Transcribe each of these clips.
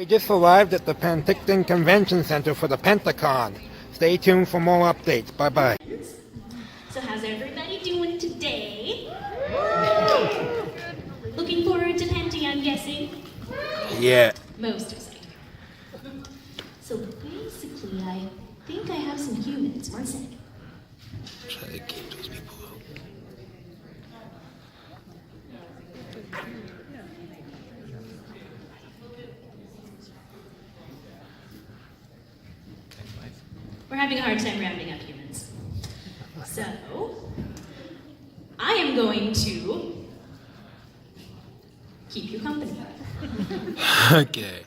We just arrived at the Penticton Convention Center for the Pentacon. Stay tuned for more updates. Bye-bye. So how's everybody doing today? Looking forward to Penti, I'm guessing? Yeah. Most excited. So basically, I think I have some humans. One sec. Try to keep those people out. We're having a hard time rounding up humans. So, I am going to keep you company. Okay.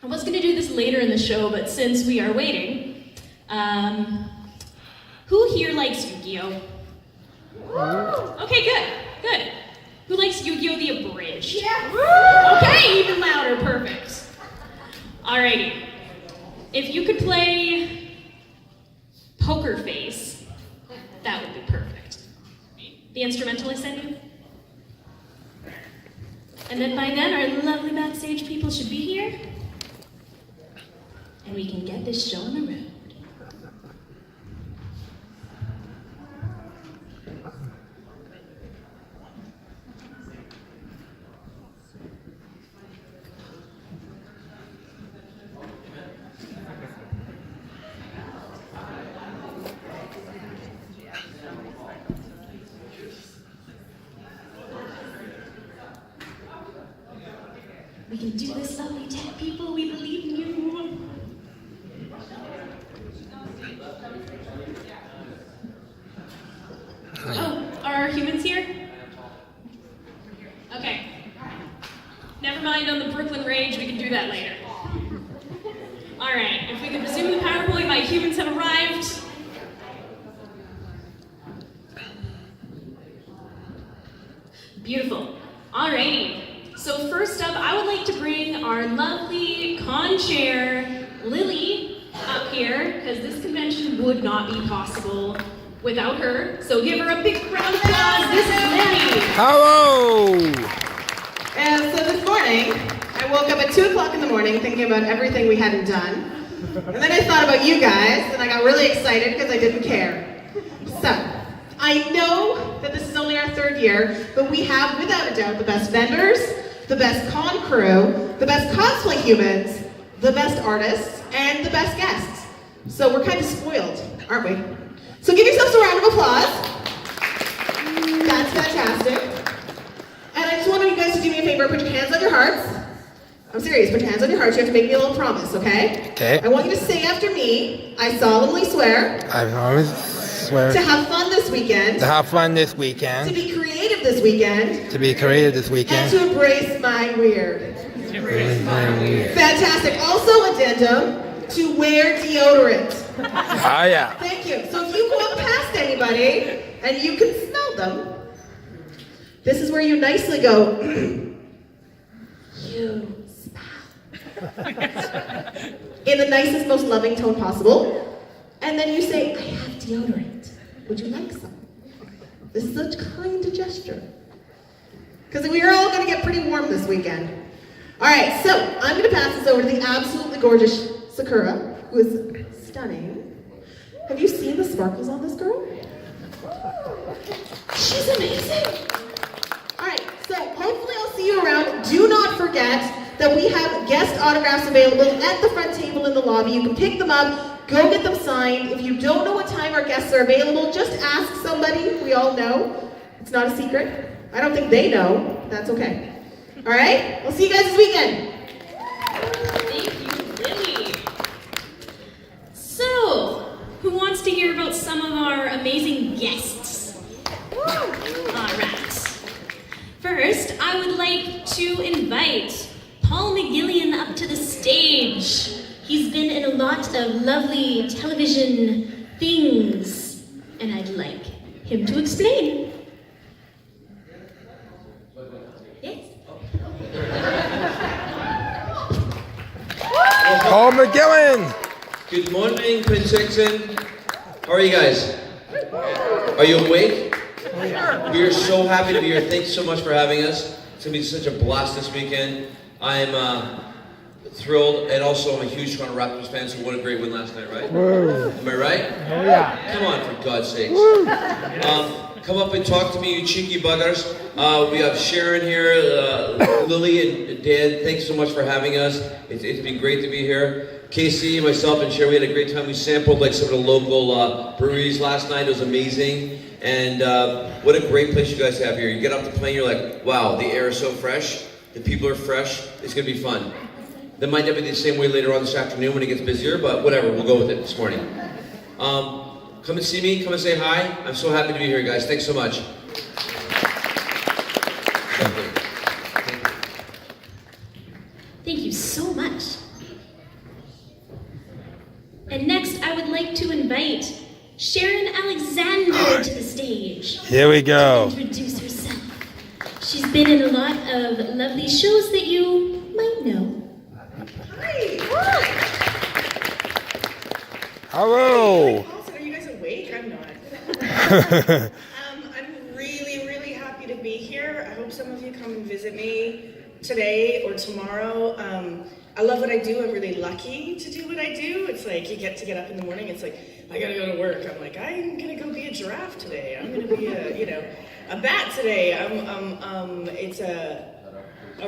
I was going to do this later in the show, but since we are waiting, who here likes Yu-Gi-Oh? Okay, good. Who likes Yu-Gi-Oh! The Abridged? Yeah. Okay, even louder, perfect. Alrighty. If you could play Poker Face, that would be perfect. The instrumental I sent you? And then by then, our lovely backstage people should be here. And we can get this show on the road. We can do this, lovely tech people. We believe in you. Oh, are our humans here? Okay. Never mind on the Brooklyn Rage. We can do that later. All right. If we could resume the PowerPoint, my humans have arrived. Beautiful. Alrighty. So first up, I would like to bring our lovely con chair, Lily, up here, because this convention would not be possible without her. So give her a big round of applause. This is Lily. Hello! And so this morning, I woke up at 2 o'clock in the morning thinking about everything we hadn't done. And then I thought about you guys, and I got really excited because I didn't care. So, I know that this is only our third year, but we have, without a doubt, the best vendors, the best con crew, the best cosplay humans, the best artists, and the best guests. So we're kind of spoiled, aren't we? So give yourselves a round of applause. That's fantastic. And I just want you guys to do me a favor, put your hands on your hearts. I'm serious, put your hands on your hearts. You have to make me a little promise, okay? Okay. I want you to say after me, I solemnly swear I always swear to have fun this weekend, to have fun this to weekend, be creative this weekend, to be creative this and weekend. to embrace my weird. Fantastic. Also addendum, to wear deodorant. Ah, yeah. Thank you. So if you walk past anybody and you can smell them, this is where you nicely go, you smell. In the nicest, most loving tone possible. And then you say, I have deodorant. Would you like some? This is a kind gesture. Because we are all going to get pretty warm this weekend. All right, so I'm going to pass this over to the absolutely gorgeous Sakura, who is stunning. Have you seen the sparkles on this girl? She's amazing. All right, so hopefully I'll see you around. Do not forget that we have guest autographs available at the front table in the lobby. You can pick them up, go get them signed. If you don't know what time our guests are available, just ask somebody. We all know. It's not a secret. I don't think they know. That's okay. All right? We'll see you guys this weekend. Thank you, Lily. So, who wants to hear about some of our amazing guests? All right. First, I would like to invite Paul McGillion up to the stage. He's been in a lot of lovely television things, and I'd like him to explain. Yes? Paul McGillion! Good morning, Penticton. How are you guys? Are you awake? We are so happy to be here. Thanks so much for having us. It's going to be such a blast this weekend. I'm Thrilled, and also I'm a huge Toronto Raptors fan, so what a great win last night, right? Woo. Am I right? Oh yeah. Come on, for God's sakes. Come up and talk to me, you cheeky buggers. We have Sharon here, Lily and Dan, thanks so much for having us. It's been great to be here. Casey, myself, and Sharon, we had a great time. We sampled like some of the local breweries last night. It was amazing. And what a great place you guys have here. You get off the plane, you're like, wow, the air is so fresh. The people are fresh. It's going to be fun. That might not be the same way later on this afternoon when it gets busier, but whatever, we'll go with it this morning. Come and see me, come and say hi. I'm so happy to be here, guys. Thanks so much. Thank you so much. And next, I would like to invite Sharon Alexander to the stage. Here we go. To introduce herself. She's been in a lot of lovely shows that you might know. Hello. Also, are you guys awake? I'm not. I'm really, really happy to be here. I hope some of you come and visit me today or tomorrow. I love what I do. I'm really lucky to do what I do. It's like you get to get up in the morning. It's like, I gotta go to work. I'm like, I'm gonna go be a giraffe today. I'm gonna be a bat today. It's a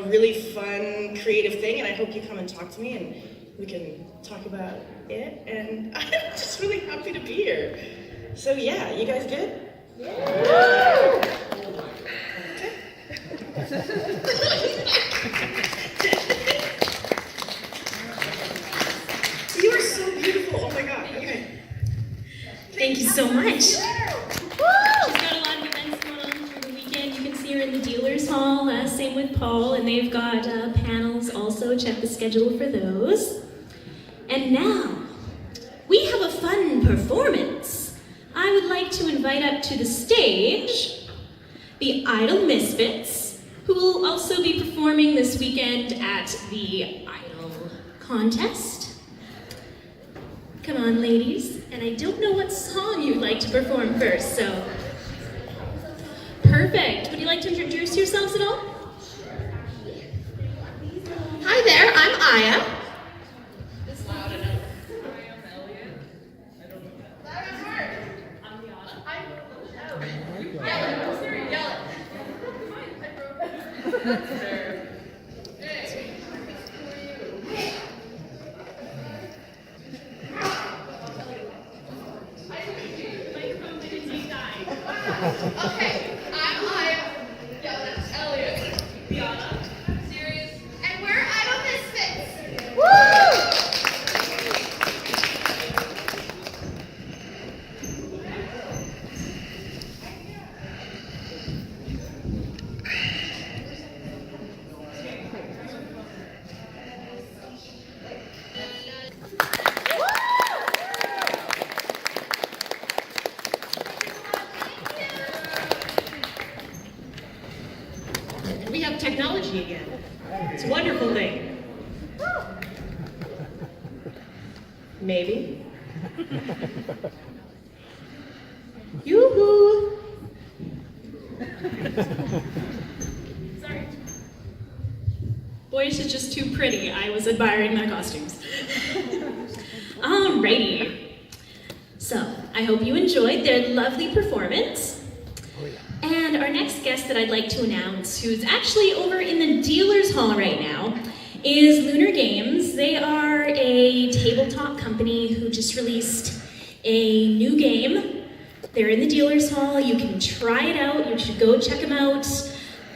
really fun, creative thing, and I hope you come and talk to me and we can talk about it. And I'm just really happy to be here. So yeah, you guys good? Yeah. You are so beautiful. Oh my god. Okay. Thank you so much. She's got a lot of events going on for the weekend. You can see her in the dealer's hall, same with Paul, and they've got panels also. Check the schedule for those. And now, we have a fun performance. I would like to invite up to the stage the Idol Misfits, who will also be performing this weekend at the Idol contest. Come on, ladies. And I don't know what song you'd like to perform first, so. Perfect. Would you like to introduce yourselves at all? Hi there, I'm Aya. Okay, I'm Aya. Yeah, that's Elliot. Biana. Serious. And we're Idol Misfits. Woo! We have technology again. It's a wonderful thing. Maybe. Yoo-hoo! Sorry. Boys are just too pretty. I was admiring their costumes. Alrighty. So, I hope you enjoyed their lovely performance. And our next guest that I'd like to announce, who's actually over in the dealer's hall right now, is Lunar Games. They are a tabletop company who just released a new game. They're in the dealer's hall. You can try it out. You should go check them out.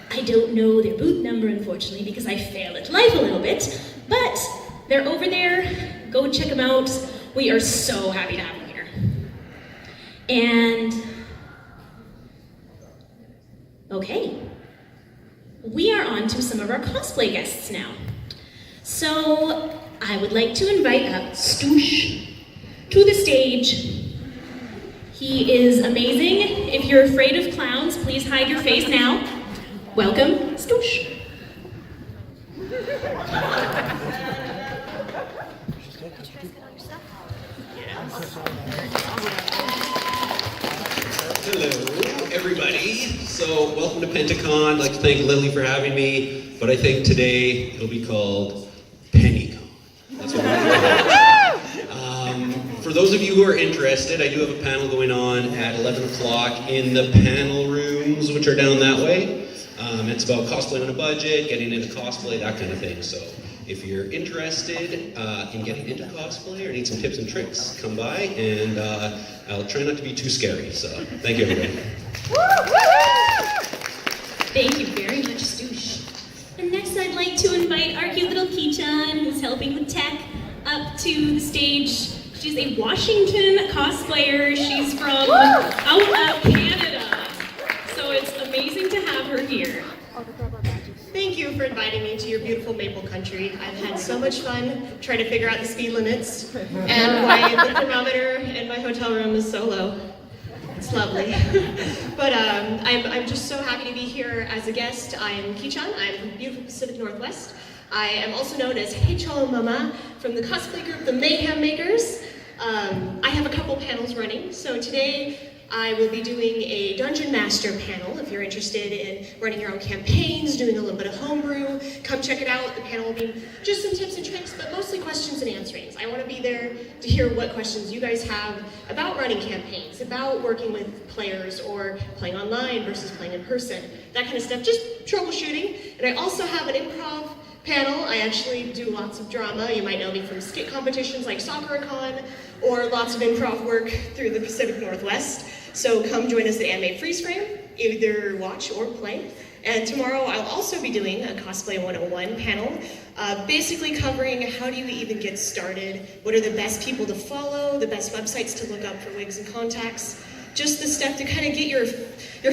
I don't know their booth number, unfortunately, because I fail at life a little bit, but they're over there. Go check them out. We are so happy to have them here. And okay, we are on to some of our cosplay guests now. So I would like to invite up Stoosh to the stage. He is amazing. If you're afraid of clowns, please hide your face now. Welcome, Stoosh. Hello, everybody. So, welcome to Pentacon. I'd like to thank Lily for having me, but I think today it'll be called Penny those of you who are interested, I do have a panel going on at 11 o'clock in the panel rooms, which are down that way. It's about cosplay on a budget, getting into cosplay, that kind of thing. So if you're interested in getting into cosplay or need some tips and tricks, come by, and I'll try not to be too scary. So thank you, everybody. Thank you very much, Stoosh. And next I'd like to invite our cute little Kichan, who's helping with tech, up to the stage. She's a Washington cosplayer. She's from out of Canada. So it's amazing to have her here. Thank you for inviting me to your beautiful maple country. I've had so much fun trying to figure out the speed limits and why the thermometer in my hotel room is so low. It's lovely. But I'm just so happy to be here as a guest. I'm Kichan. I'm from the beautiful Pacific Northwest. I am also known as Hey Cholo Mama from the cosplay group The Mayhem Makers. I have a couple panels running. So today I will be doing a Dungeon Master panel. If you're interested in running your own campaigns, doing a little bit of homebrew, come check it out. The panel will be just some tips and tricks, but mostly questions and answerings. I want to be there to hear what questions you guys have about running campaigns, about working with players or playing online versus playing in person, that kind of stuff, just troubleshooting. And I also have an improv panel. I actually do lots of drama. You might know me from skit competitions like SoccerCon or lots of improv work through the Pacific Northwest. So come join us at Anime Freeze Frame, either watch or play. And tomorrow I'll also be doing a Cosplay 101 panel, basically covering how do you even get started, what are the best people to follow, the best websites to look up for wigs and contacts, just the stuff to kind of get your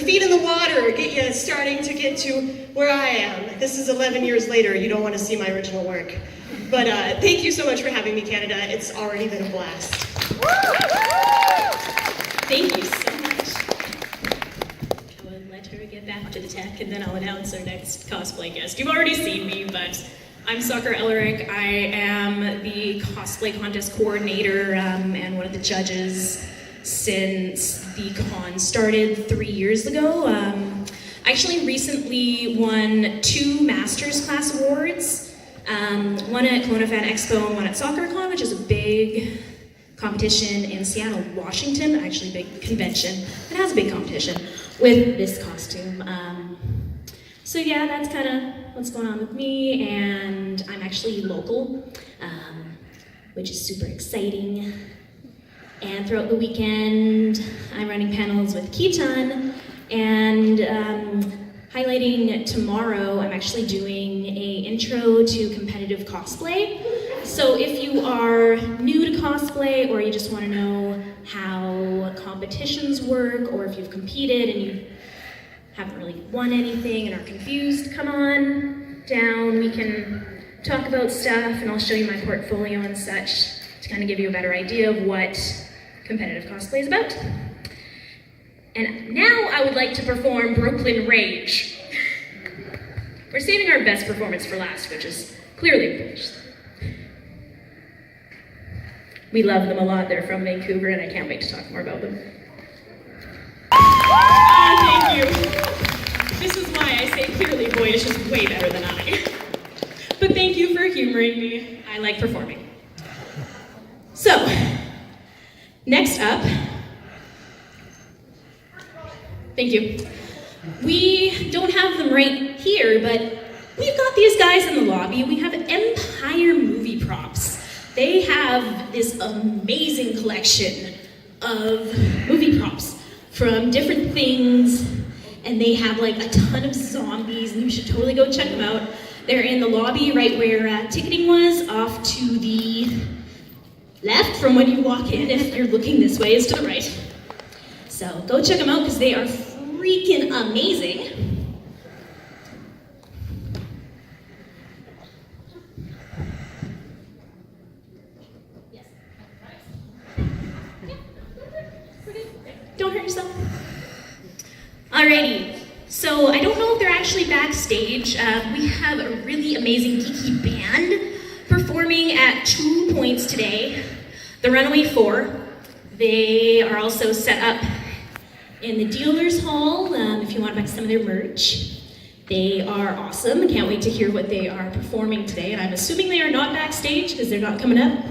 feet in the water, get you starting to get to where I am. This is 11 years later, you don't want to see my original work. But thank you so much for having me, Canada. It's already been a blast. Thank you so much. I will let her get back to the tech, and then I'll announce our next cosplay guest. You've already seen me, but I'm Soccer Ellerick. I am the cosplay contest coordinator and one of the judges since the con started 3 years ago. I actually recently won 2 Masters Class awards, one at Kelowna Fan Expo and one at SoccerCon, which is a big competition in Seattle, Washington, actually a big convention that has a big competition with this costume. So yeah, that's kind of what's going on with me, and I'm actually local, which is super exciting. And throughout the weekend, I'm running panels with Kichan, and highlighting tomorrow, I'm actually doing a intro to competitive cosplay. So if you are new to cosplay, or you just want to know how competitions work, or if you've competed and you haven't really won anything and are confused, come on down. We can talk about stuff, and I'll show you my portfolio and such to kind of give you a better idea of what competitive cosplay is about. And now I would like to perform Brooklyn Rage. We're saving our best performance for last, which is clearly finished. We love them a lot. They're from Vancouver, and I can't wait to talk more about them. Thank you. This is why I say clearly boyish is way better than I. But thank you for humoring me. I like performing. So, next up, thank you. We don't have them right here, but we've got these guys in the lobby. We have Empire movie props. They have this amazing collection of movie props from different things, and they have like a ton of zombies, and you should totally go check them out. They're in the lobby right where ticketing was, off to the left from when you walk in. If you're looking this way, is to the right. So go check them out because they are freaking amazing. Yes. Don't hurt yourself. Alrighty. So I don't know if they're actually backstage. We have a really amazing geeky band performing at 2 points today. The Runaway 4. They are also set up in the dealer's hall if you want to buy some of their merch. They are awesome. Can't wait to hear what they are performing today. And I'm assuming they are not backstage because they're not coming up.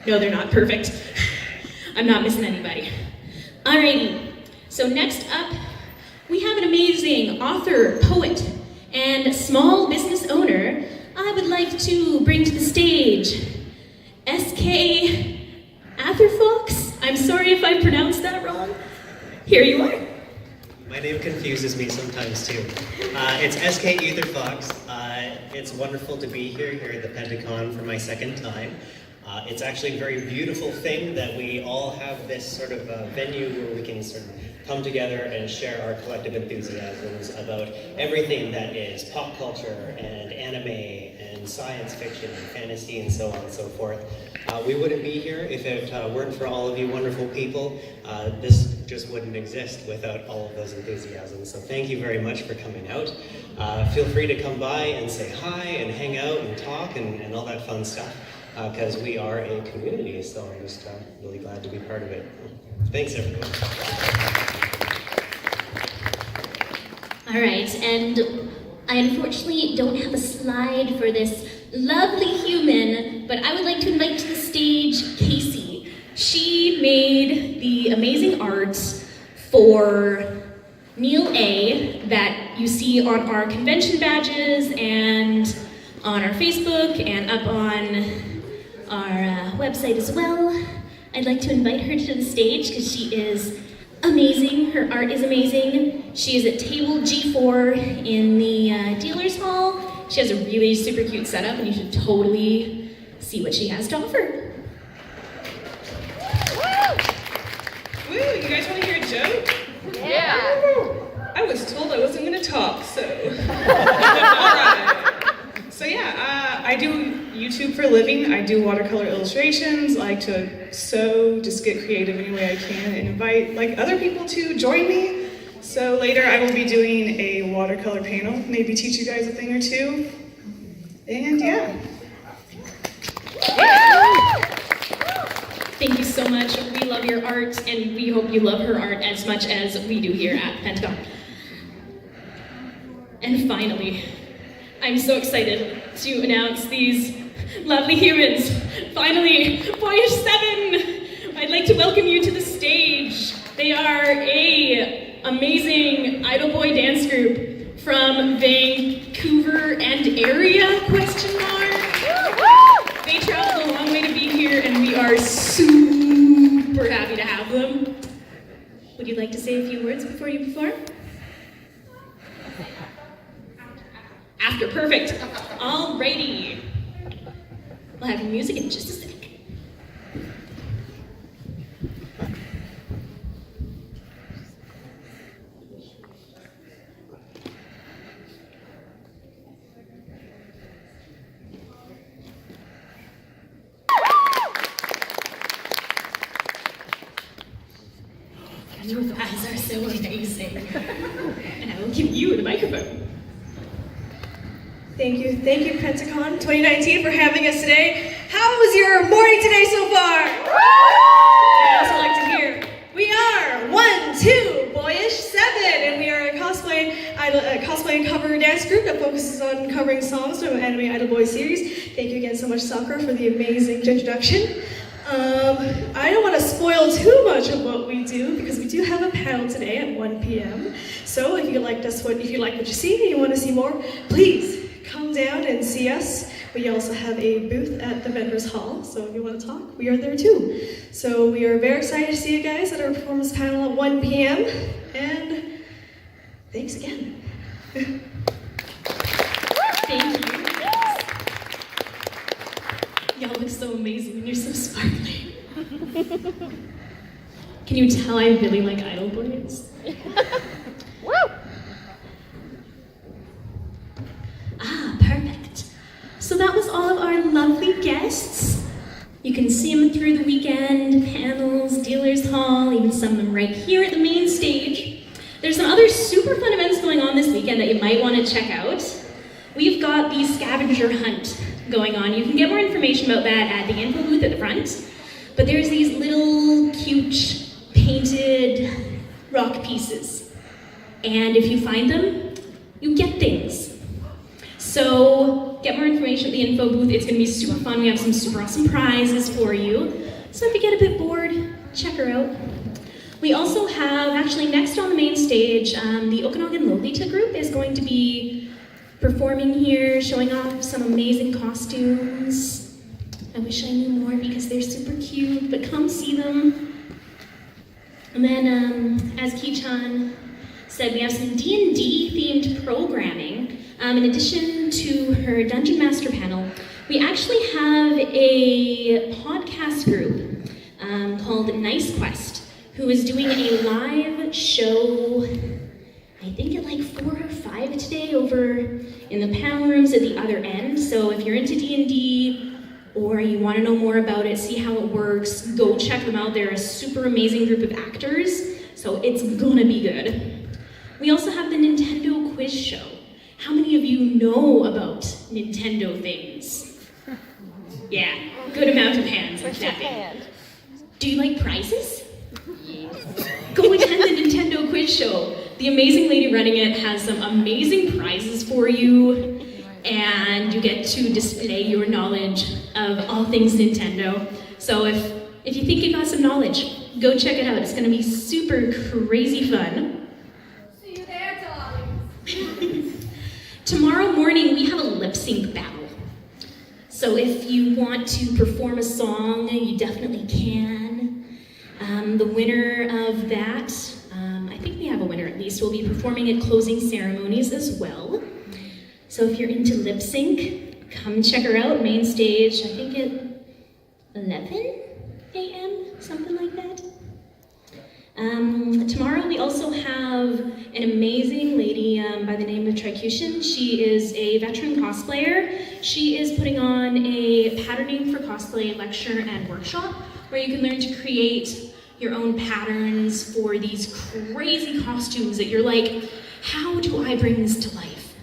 No, they're not perfect. I'm not missing anybody. Alrighty, so next up, we have an amazing author, poet, and small business owner I would like to bring to the stage, S.K. Atherfox. I'm sorry if I pronounced that wrong. Here you are. My name confuses me sometimes too. It's S.K. Etherfox. It's wonderful to be here at the Pentagon for my second time. It's actually a very beautiful thing that we all have this sort of venue where we can sort of come together and share our collective enthusiasms about everything that is pop culture and anime and science fiction and fantasy and so on and so forth. We wouldn't be here if it weren't for all of you wonderful people. This just wouldn't exist without all of those enthusiasms. So thank you very much for coming out. Feel free to come by and say hi and hang out and talk and all that fun stuff. Because we are a community, so I'm just really glad to be part of it. Thanks, everyone. All right, and I unfortunately don't have a slide for this lovely human, but I would like to invite to the stage Casey. She made the amazing art for Neil A. that you see on our convention badges and on our Facebook and up on our website as well. I'd like to invite her to the stage because she is amazing. Her art is amazing. She is at table G4 in the dealer's hall. She has a really super cute setup and you should totally see what she has to offer. Woo, you guys want to hear a joke? Yeah. I was told I wasn't going to talk, so. All right. So yeah, I do YouTube for a living. I do watercolor illustrations. I like to sew, just get creative any way I can, and invite other people to join me. So later I will be doing a watercolor panel, maybe teach you guys a thing or two. And yeah. Thank you so much. We love your art and we hope you love her art as much as we do here at Pentagon. And finally, I'm so excited to announce these lovely humans. Finally, Boyish 7! I'd like to welcome you to the stage. They are a amazing idol boy dance group from Vancouver and area, question mark. They traveled a long way to be here and we are super happy to have them. Would you like to say a few words before you perform? After, perfect. Alrighty. We'll have your music in just a sec. Your thighs are so amazing. And I will give you the microphone. Thank you, Pentagon 2019 for having us today. How was your morning today so far? I also like to hear. We are 1, 2, Boyish 7, and we are a cosplay and cover dance group that focuses on covering songs from Anime Idol Boy series. Thank you again so much, Sakura, for the amazing introduction. I don't want to spoil too much of what we do because we do have a panel today at 1 p.m. So if you like what you see and you want to see more, please come down and see us. We also have a booth at the vendors hall, so if you want to talk, we are there too. So we are very excited to see you guys at our performance panel at 1 p.m. And thanks again. Thank you. Y'all look so amazing and you're so sparkly. Can you tell I really like idol boys? Woo! Perfect. So that was all of our lovely guests. You can see them through the weekend, panels, dealers hall, even some of them right here at the main stage. There's some other super fun events going on this weekend that you might want to check out. We've got the scavenger hunt going on. You can get more information about that at the info booth at the front. But there's these little cute painted rock pieces. And if you find them, you get things. So get get more information at the info booth. It's going to be super fun. We have some super awesome prizes for you. So if you get a bit bored, check her out. We also have, actually next on the main stage, the Okanagan Lolita group is going to be performing here, showing off some amazing costumes. I wish I knew more because they're super cute, but come see them. And then, as Ki-chan said, we have some D&D themed programming. In addition to her Dungeon Master panel, we actually have a podcast group called Nice Quest, who is doing a live show, I think at like 4 or 5 today, over in the panel rooms at the other end. So if you're into D&D or you want to know more about it, see how it works, go check them out. They're a super amazing group of actors, so it's gonna be good. We also have the Nintendo Quiz Show. How many of you know about Nintendo things? Yeah, good amount of hands. Exactly. Do you like prizes? Go attend the Nintendo Quiz Show. The amazing lady running it has some amazing prizes for you, and you get to display your knowledge of all things Nintendo. So if you think you got some knowledge, go check it out. It's gonna be super crazy fun. See you there, darlings. Tomorrow morning, we have a lip sync battle. So if you want to perform a song, you definitely can. The winner of that, I think we have a winner at least, will be performing at closing ceremonies as well. So if you're into lip sync, come check her out, main stage, I think at 11 a.m., something like that. Tomorrow we also have an amazing lady by the name of Tricution. She is a veteran cosplayer. She is putting on a patterning for cosplay lecture and workshop where you can learn to create your own patterns for these crazy costumes that you're like, how do I bring this to life?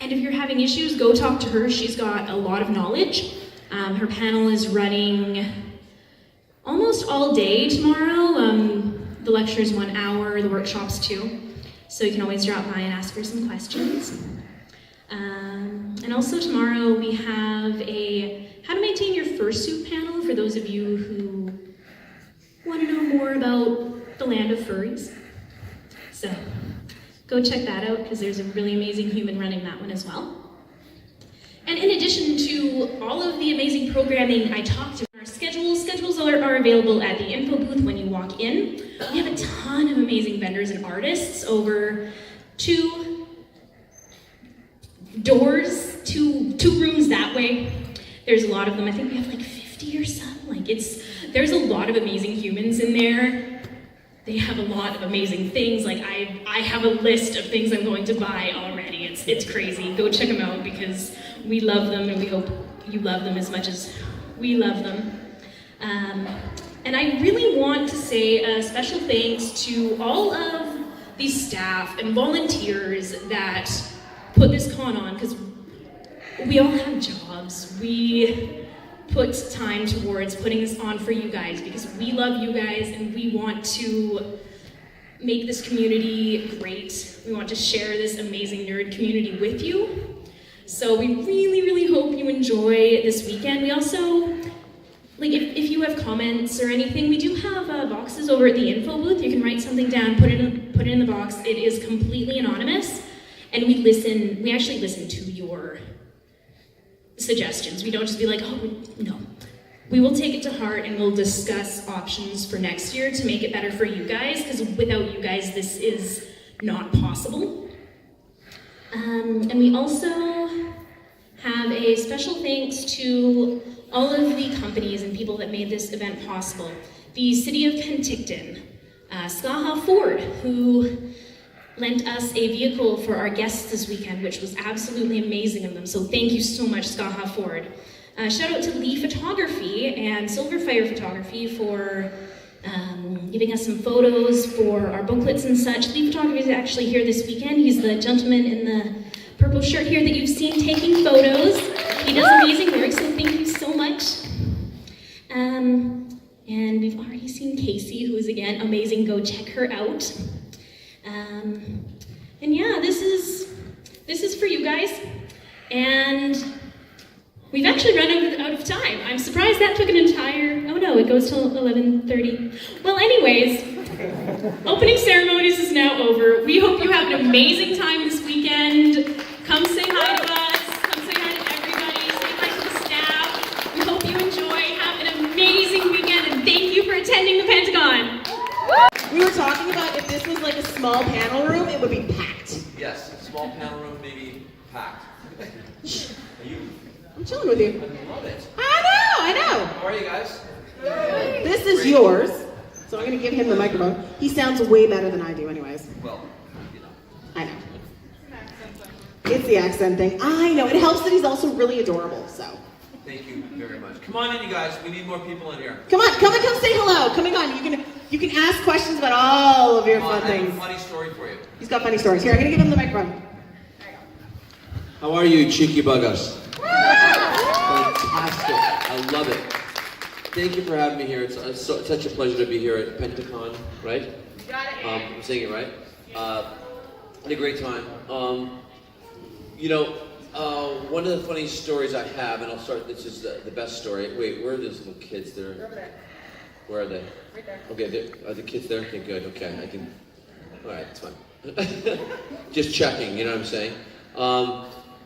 And if you're having issues, go talk to her. She's got a lot of knowledge. Her panel is running almost all day tomorrow. The lecture is 1 hour, the workshop's 2. So you can always drop by and ask her some questions. And also tomorrow we have a how to maintain your fursuit panel for those of you who want to know more about the land of furries. So go check that out because there's a really amazing human running that one as well. And in addition to all of the amazing programming I talked about, our schedules are available at the info booth when you walk in. We have a ton of amazing vendors and artists over 2 doors, two rooms that way. There's a lot of them. I think we have like 50 or something. There's a lot of amazing humans in there. They have a lot of amazing things. Like I have a list of things I'm going to buy already. It's crazy. Go check them out because we love them and we hope you love them as much as we love them. And I really want to say a special thanks to all of these staff and volunteers that put this con on because we all have jobs. We put time towards putting this on for you guys because we love you guys and we want to make this community great. We want to share this amazing nerd community with you. So we really, really hope you enjoy this weekend. We also, if you have comments or anything, we do have boxes over at the info booth. You can write something down, put it in the box. It is completely anonymous, and we actually listen to your suggestions. We don't just be like, oh, no. We will take it to heart and we'll discuss options for next year to make it better for you guys, because without you guys, this is not possible. And we also have a special thanks to all of the companies and people that made this event possible. The City of Penticton, Skaha Ford, who lent us a vehicle for our guests this weekend, which was absolutely amazing of them. So thank you so much, Skaha Ford. Shout out to Lee Photography and Silverfire Photography for giving us some photos for our booklets and such. Lee Photography is actually here this weekend. He's the gentleman in the purple shirt here that you've seen taking photos. He does amazing work, so thank you so much. And we've already seen Casey, who is again amazing. Go check her out. And yeah, this is for you guys. And we've actually run out of time. I'm surprised that took an entire, oh no, it goes till 11:30. Well, anyways, opening ceremonies is now over. We hope you have an amazing time this weekend. Come say hi to us. Come say hi to everybody. Say hi to the staff. We hope you enjoy. Have an amazing weekend, and thank you for attending the Pentagon. We were talking about if this was like a small panel room, it would be packed. Yes, small panel room, maybe packed. I'm chilling with you. I love it. I know. How are you guys? This is yours, so I'm going to give him the microphone. He sounds way better than I do anyways. Well, I know. It's the accent thing. I know. It helps that he's also really adorable, so. thank you very much. Come on in, you guys. We need more people in here. Come say hello. Come on. You can ask questions about all of your Come on, fun I have things. a funny story for you. He's got funny stories. Here, I'm going to give him the microphone. How are you, cheeky buggers? Fantastic. I love it. Thank you for having me here. It's such a pleasure to be here at Pentacon, right? You got it. I'm saying it right. Had a great time. One of the funny stories I have, and I'll start, this is the best story. Wait, where are those little kids? They're over there. Where are they? Right there. Okay, are the kids there? Okay, good. Okay, I can. All right, it's fine. Just checking, you know what I'm saying?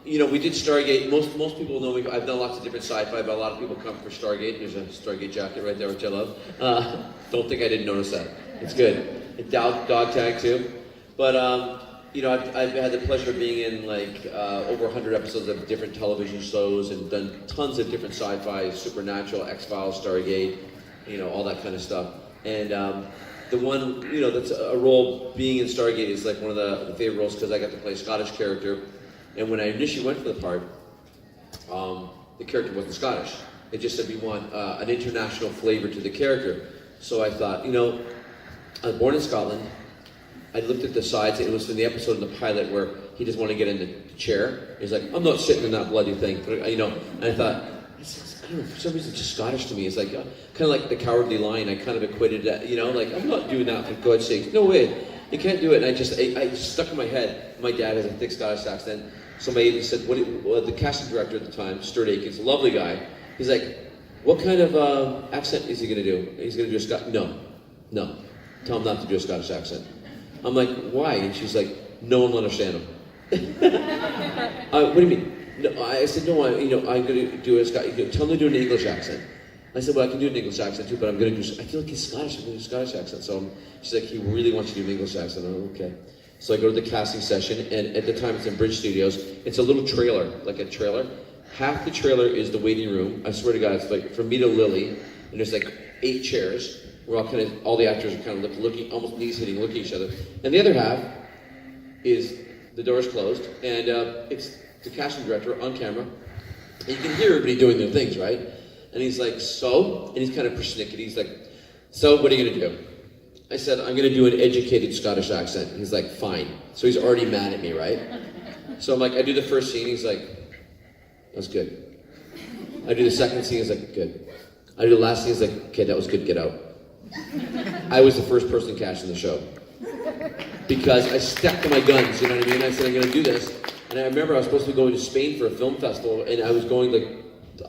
We did Stargate. Most people know me. I've done lots of different sci-fi, but a lot of people come for Stargate. There's a Stargate jacket right there, which I love. Don't think I didn't notice that. It's good. A dog tag too. But I've had the pleasure of being in over 100 episodes of different television shows and done tons of different sci-fi, Supernatural, X-Files, Stargate, all that kind of stuff. And the one, that's a role being in Stargate is like one of the favorite roles because I got to play a Scottish character. And when I initially went for the part, the character wasn't Scottish. It just said we want an international flavor to the character. So I thought, I was born in Scotland. I looked at the sides. It was from the episode in the pilot where he just wanted to get in the chair. He's like, I'm not sitting in that bloody thing. But, and I thought, I don't know, for some reason it's just Scottish to me. It's like, kind of like the Cowardly Lion. I kind of equated that, I'm not doing that for God's sake. No way. You can't do it. And I just stuck in my head. My dad has a thick Scottish accent. So my agent said, the casting director at the time, Stuart Aikens, a lovely guy. He's like, what kind of accent is he going to do? He's going to do a Scottish, no. Tell him not to do a Scottish accent. I'm like, why? And she's like, no one will understand him. What do you mean? No, I said, no, I'm going to do a Scottish, tell him to do an English accent. I said, well, I can do an English accent too, but I feel like he's Scottish, I'm going to do a Scottish accent. So she's like, he really wants you to do an English accent. I'm like, okay. So I go to the casting session, and at the time it's in Bridge Studios. It's a little trailer, like a trailer. Half the trailer is the waiting room. I swear to God, it's like from me to Lily, and there's like 8 chairs. We're all the actors are kind of looking, almost knees hitting, looking at each other. And the other half is the doors closed, and it's the casting director on camera. And you can hear everybody doing their things, right? And he's like, so? And he's kind of persnickety. He's like, so what are you going to do? I said, I'm going to do an educated Scottish accent. He's like, fine. So he's already mad at me, right? So I'm like, I do the first scene. He's like, that's good. I do the second scene. He's like, good. I do the last scene. He's like, okay, that was good. Get out. I was the first person cast in the show. Because I stuck to my guns, you know what I mean? I said, I'm going to do this. And I remember I was supposed to be going to Spain for a film festival, and I was going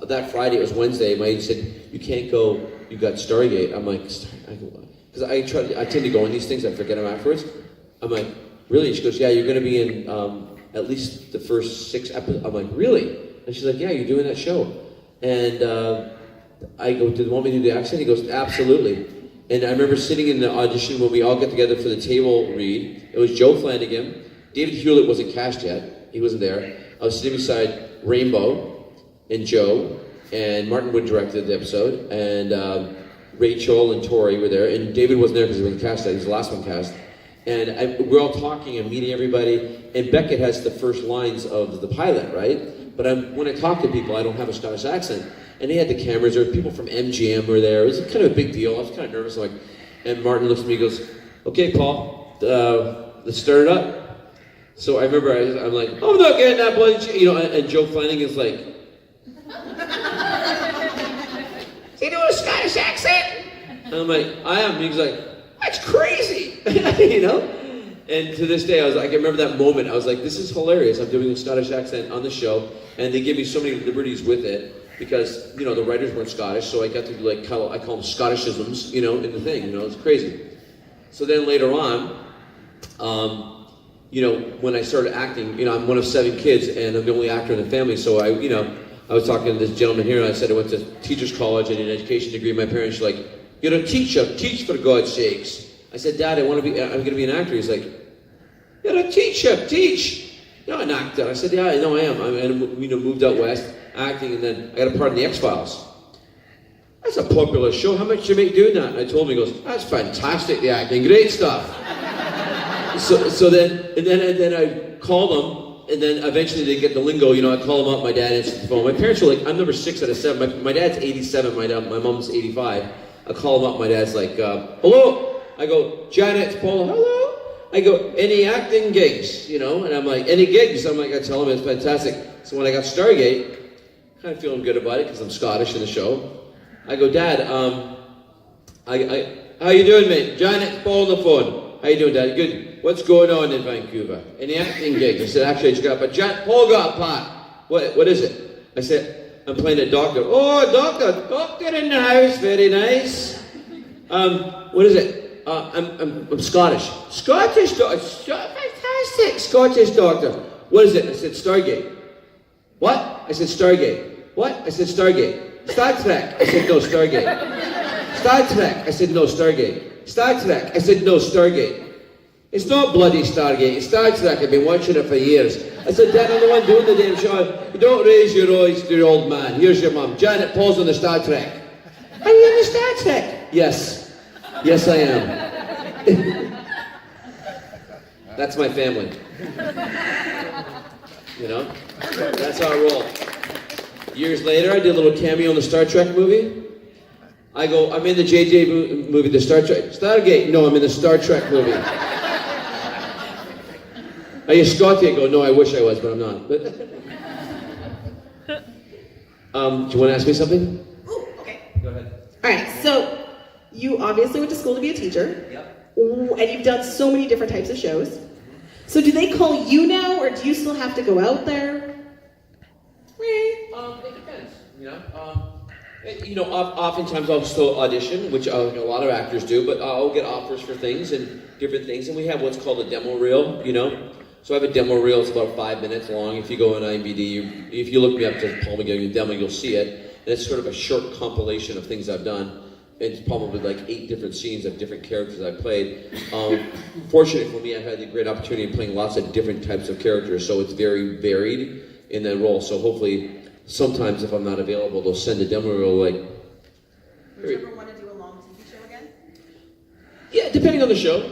that Friday, it was Wednesday. My agent said, you can't go, you got Stargate. I'm like, because I tend to go on these things, I forget them afterwards. I'm like, really? And she goes, yeah, you're going to be in at least the first 6 episodes. I'm like, really? And she's like, yeah, you're doing that show. And I go, do you want me to do the accent? He goes, absolutely. And I remember sitting in the audition when we all got together for the table read. It was Joe Flanagan. David Hewlett wasn't cast yet. He wasn't there. I was sitting beside Rainbow and Joe, and Martin Wood directed the episode, and Rachel and Tori were there, and David wasn't there because he wasn't cast yet. He was the last one cast. And we're all talking and meeting everybody, and Beckett has the first lines of the pilot, right? But when I talk to people, I don't have a Scottish accent. And they had the cameras, there were people from MGM were there. It was kind of a big deal. I was kind of nervous. And Martin looks at me and goes, okay, Paul, let's start it up. So I remember I'm like, I'm not getting that bloody, and Joe Flanagan's like, is he doing a Scottish accent? And I'm like, I am. And he's like, that's crazy, And to this day, I can remember that moment. I was like, this is hilarious. I'm doing a Scottish accent on the show, and they give me so many liberties with it because, you know, the writers weren't Scottish, so I got to do like, I call them Scottishisms, you know, in the thing, you know, it's crazy. So then later on, you know, when I started acting, you know, I'm one of 7 kids, and I'm the only actor in the family, so I was talking to this gentleman here, and I said I went to teacher's college and an education degree. My parents were like, you're a teacher, teach for God's sakes. I said, Dad, I'm going to be an actor. He's like, you're a teacher, teach. You're not an actor. I said, yeah, I know I am. I moved out west, acting, and then I got a part in the X-Files. That's a popular show. How much do you make doing that? And I told him, he goes, that's fantastic, the acting, great stuff. So then I called them, and then eventually they get the lingo, you know, I call them up, my dad answers the phone. My parents were like, I'm number 6 out of 7. My dad's 87, my mom's 85. I call him up, my dad's like, hello? I go, Janet, it's Paul, hello? I go, any acting gigs, you know? And I'm like, any gigs? I'm like, I tell him it's fantastic. So when I got Stargate, kind of feeling good about it because I'm Scottish in the show. I go, Dad, how you doing, mate? Janet, it's Paul on the phone. How you doing, Dad? Good. What's going on in Vancouver? Any acting gigs? I said, actually, I just got up. Janet, Paul got a part. What is it? I said, I'm playing a doctor. Oh, doctor in the house. Very nice. What is it? I'm Scottish. Scottish doctor. Fantastic. Scottish doctor. What is it? I said, Stargate. What? I said, Stargate. What? I said, Stargate. Star Trek. I said, no, Stargate. Star Trek. I said, no, Stargate. Star Trek. I said, no, Stargate. It's not bloody Stargate. It's Star Trek. I've been watching it for years. I said, Dad, I'm the one doing the damn show. You don't raise your voice to your old man. Here's your mum. Janet, Paul's on the Star Trek. Are you in the Star Trek? Yes. Yes, I am. That's my family. You know? That's how I roll. Years later, I did a little cameo in the Star Trek movie. I go, I'm in the JJ movie, the Star Trek. Stargate. No, I'm in the Star Trek movie. Are you Scotty? I go, no, I wish I was, but I'm not. Do you want to ask me something? Ooh, okay. Go ahead. All right, so you obviously went to school to be a teacher. Yep. And you've done so many different types of shows. So do they call you now, or do you still have to go out there? It depends. You know, oftentimes I'll still audition, which a lot of actors do, but I'll get offers for things and different things, and we have what's called a demo reel, you know? So I have a demo reel, it's about 5 minutes long. If you go on IMDb, if you look me up to Paul McGillion demo, you'll see it. And it's sort of a short compilation of things I've done. It's probably like 8 different scenes of different characters I played. Fortunately for me, I've had the great opportunity of playing lots of different types of characters, so it's very varied in that role. So hopefully, sometimes if I'm not available, they'll send a demo reel like... Would you ever want to do a long TV show again? Yeah, depending on the show.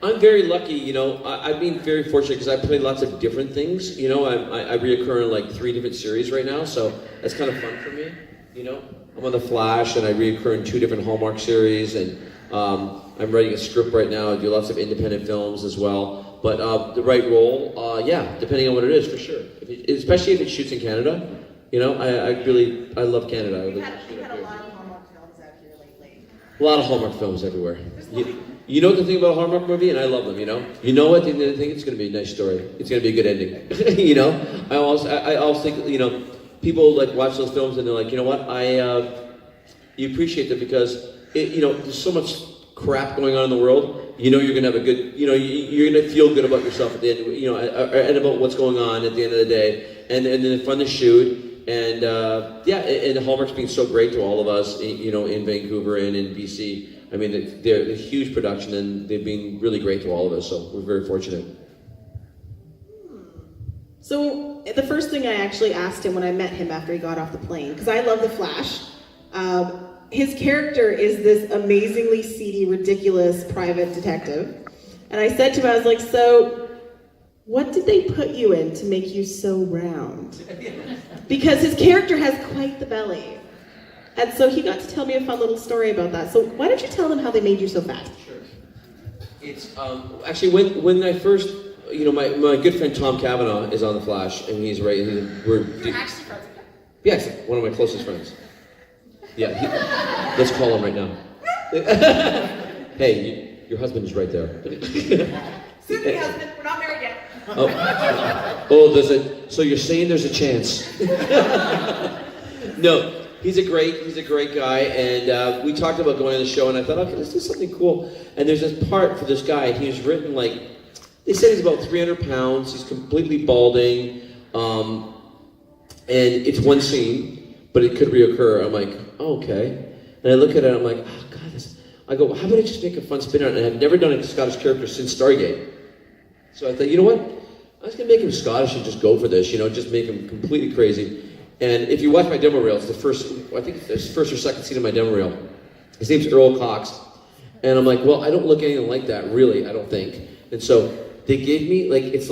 I'm very lucky, you know, I've been very fortunate because I play lots of different things. You know, I reoccur in like 3 different series right now, so that's kind of fun for me, you know. I'm on The Flash, and I reoccur in 2 different Hallmark series, and I'm writing a script right now. I do lots of independent films as well. But the right role, yeah, depending on what it is, for sure. Especially if it shoots in Canada. You know, I love Canada. You've had a lot of Hallmark films out here lately. A lot of Hallmark films everywhere. You know the thing about a Hallmark movie, and I love them, you know? You know what? I think it's going to be a nice story. It's going to be a good ending. You know? I also think, you know, people like watch those films and they're like, you know what? You appreciate them because, you know, there's so much crap going on in the world. You know you're going to have a good, you know, you're going to feel good about yourself at the end, you know, and about what's going on at the end of the day. And then it's fun to shoot. And yeah, and Hallmark's been so great to all of us, you know, in Vancouver and in BC. I mean, they're a huge production, and they've been really great to all of us, so we're very fortunate. So the first thing I actually asked him when I met him after he got off the plane, because I love The Flash, his character is this amazingly seedy, ridiculous private detective. And I said to him, I was like, so what did they put you in to make you so round? Because his character has quite the belly. And so he got to tell me a fun little story about that. So why don't you tell them how they made you so fat? Sure. It's actually when I first, you know, my good friend Tom Cavanaugh is on The Flash, and he's right. You're actually friends with him? Yes, one of my closest friends. Yeah, let's call him right now. Hey, Your husband is right there. Soon to be husband. We're not married yet. So you're saying there's a chance? No, he's a great guy, and we talked about going on the show, and I thought, okay, let's do something cool. And there's this part for this guy. He's written like, they said he's about 300 pounds. He's completely balding, and it's one scene, but it could reoccur. I'm like, oh, okay. And I look at it, I'm like, oh God, I go, how about I just make a fun spin on it? And I've never done a Scottish character since Stargate. So I thought, you know what? I was gonna make him Scottish and just go for this, just make him completely crazy. And if you watch my demo reel, it's the first or second scene of my demo reel. His name's Earl Cox. And I'm like, well, I don't look anything like that, really, I don't think. And so they gave me, it's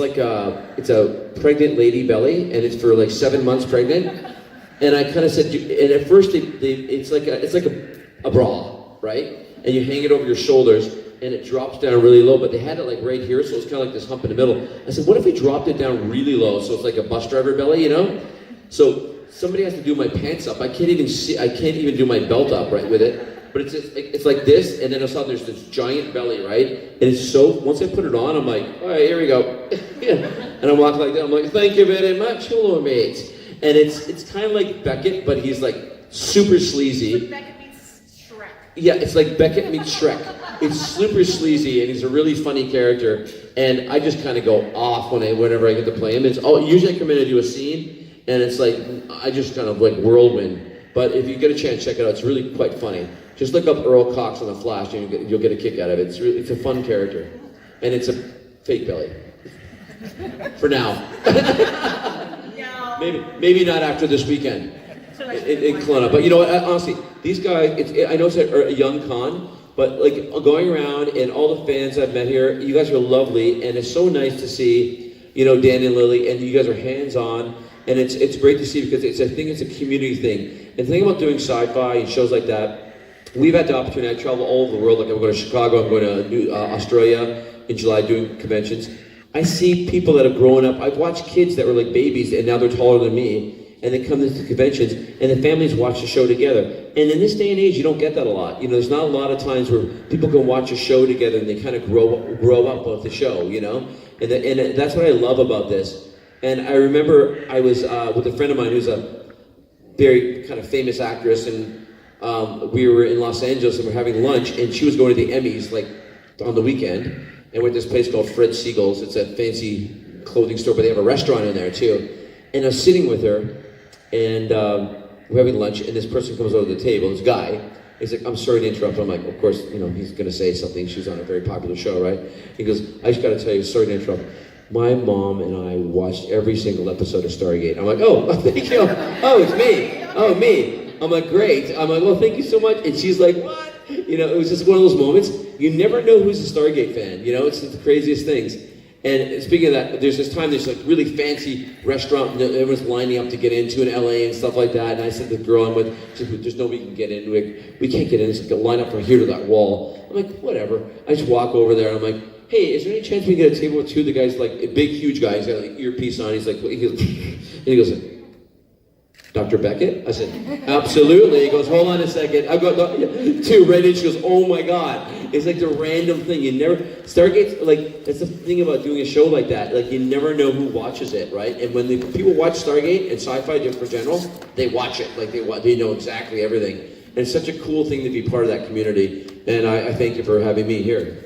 a pregnant lady belly, and it's for like 7 months pregnant. And I kind of said, and at first it's like a bra, right? And you hang it over your shoulders, and it drops down really low, but they had it like right here, so it's kind of like this hump in the middle. I said, what if we dropped it down really low, so it's like a bus driver belly, So somebody has to do my pants up. I can't even do my belt up right with it. But it's like this, and then all of a sudden there's this giant belly, right? And it's so, once I put it on, I'm like, all right, here we go. And I'm walking like that, I'm like, thank you very much, hello mate. And it's kind of like Beckett, but he's like super sleazy. It's like Beckett meets Shrek. Yeah, it's like Beckett meets Shrek. It's super sleazy, and he's a really funny character. And I just kind of go off whenever I get to play him. Usually I come in and do a scene, and it's like, I just kind of like whirlwind. But if you get a chance, check it out. It's really quite funny. Just look up Earl Cox on the Flash, and you'll get a kick out of it. It's a fun character. And it's a fake belly. For now. Maybe not after this weekend in Kelowna. But you know what, honestly, these guys, I know it's a young con, but like going around and all the fans I've met here, you guys are lovely, and it's so nice to see, Dan and Lily, and you guys are hands-on, and it's great to see because I think it's a community thing. And the thing about doing sci-fi and shows like that, we've had the opportunity, I travel all over the world, like I'm going to Chicago, I'm going to Australia in July doing conventions. I see people that have grown up, I've watched kids that were like babies and now they're taller than me, and they come to the conventions and the families watch the show together. And in this day and age, you don't get that a lot. There's not a lot of times where people can watch a show together and they kind of grow up with the show, And that's what I love about this. And I remember I was with a friend of mine who's a very kind of famous actress, and we were in Los Angeles and we're having lunch, and she was going to the Emmys like on the weekend. And we're at this place called Fred Siegel's. It's a fancy clothing store, but they have a restaurant in there too. And I was sitting with her, and we're having lunch, and this person comes over to the table, this guy. He's like, I'm sorry to interrupt. I'm like, of course, he's going to say something. She's on a very popular show, right? He goes, I just got to tell you, sorry to interrupt. My mom and I watched every single episode of Stargate. I'm like, oh, thank you. Oh, it's me. Oh, me. I'm like, great. I'm like, well, thank you so much. And she's like, what? It was just one of those moments. You never know who's a Stargate fan. It's the craziest things. And speaking of that, there's this time, there's like really fancy restaurant and everyone's lining up to get into in LA and stuff like that. And I said to the girl I'm with, there's no way we can get in. We can't get in. It's like a line up from here to that wall. I'm like, whatever. I just walk over there and I'm like, hey, is there any chance we can get a table with two of the guys, like a big, huge guy? He's got like earpiece on. He's like, and he goes, Dr. Beckett? I said, absolutely. He goes, hold on a second. I go, two, right in. She goes, oh my God. It's like the random thing. Stargate's like, that's the thing about doing a show like that. Like, you never know who watches it, right? And when people watch Stargate and sci-fi just for general, they watch it. Like, they know exactly everything. And it's such a cool thing to be part of that community. And I thank you for having me here,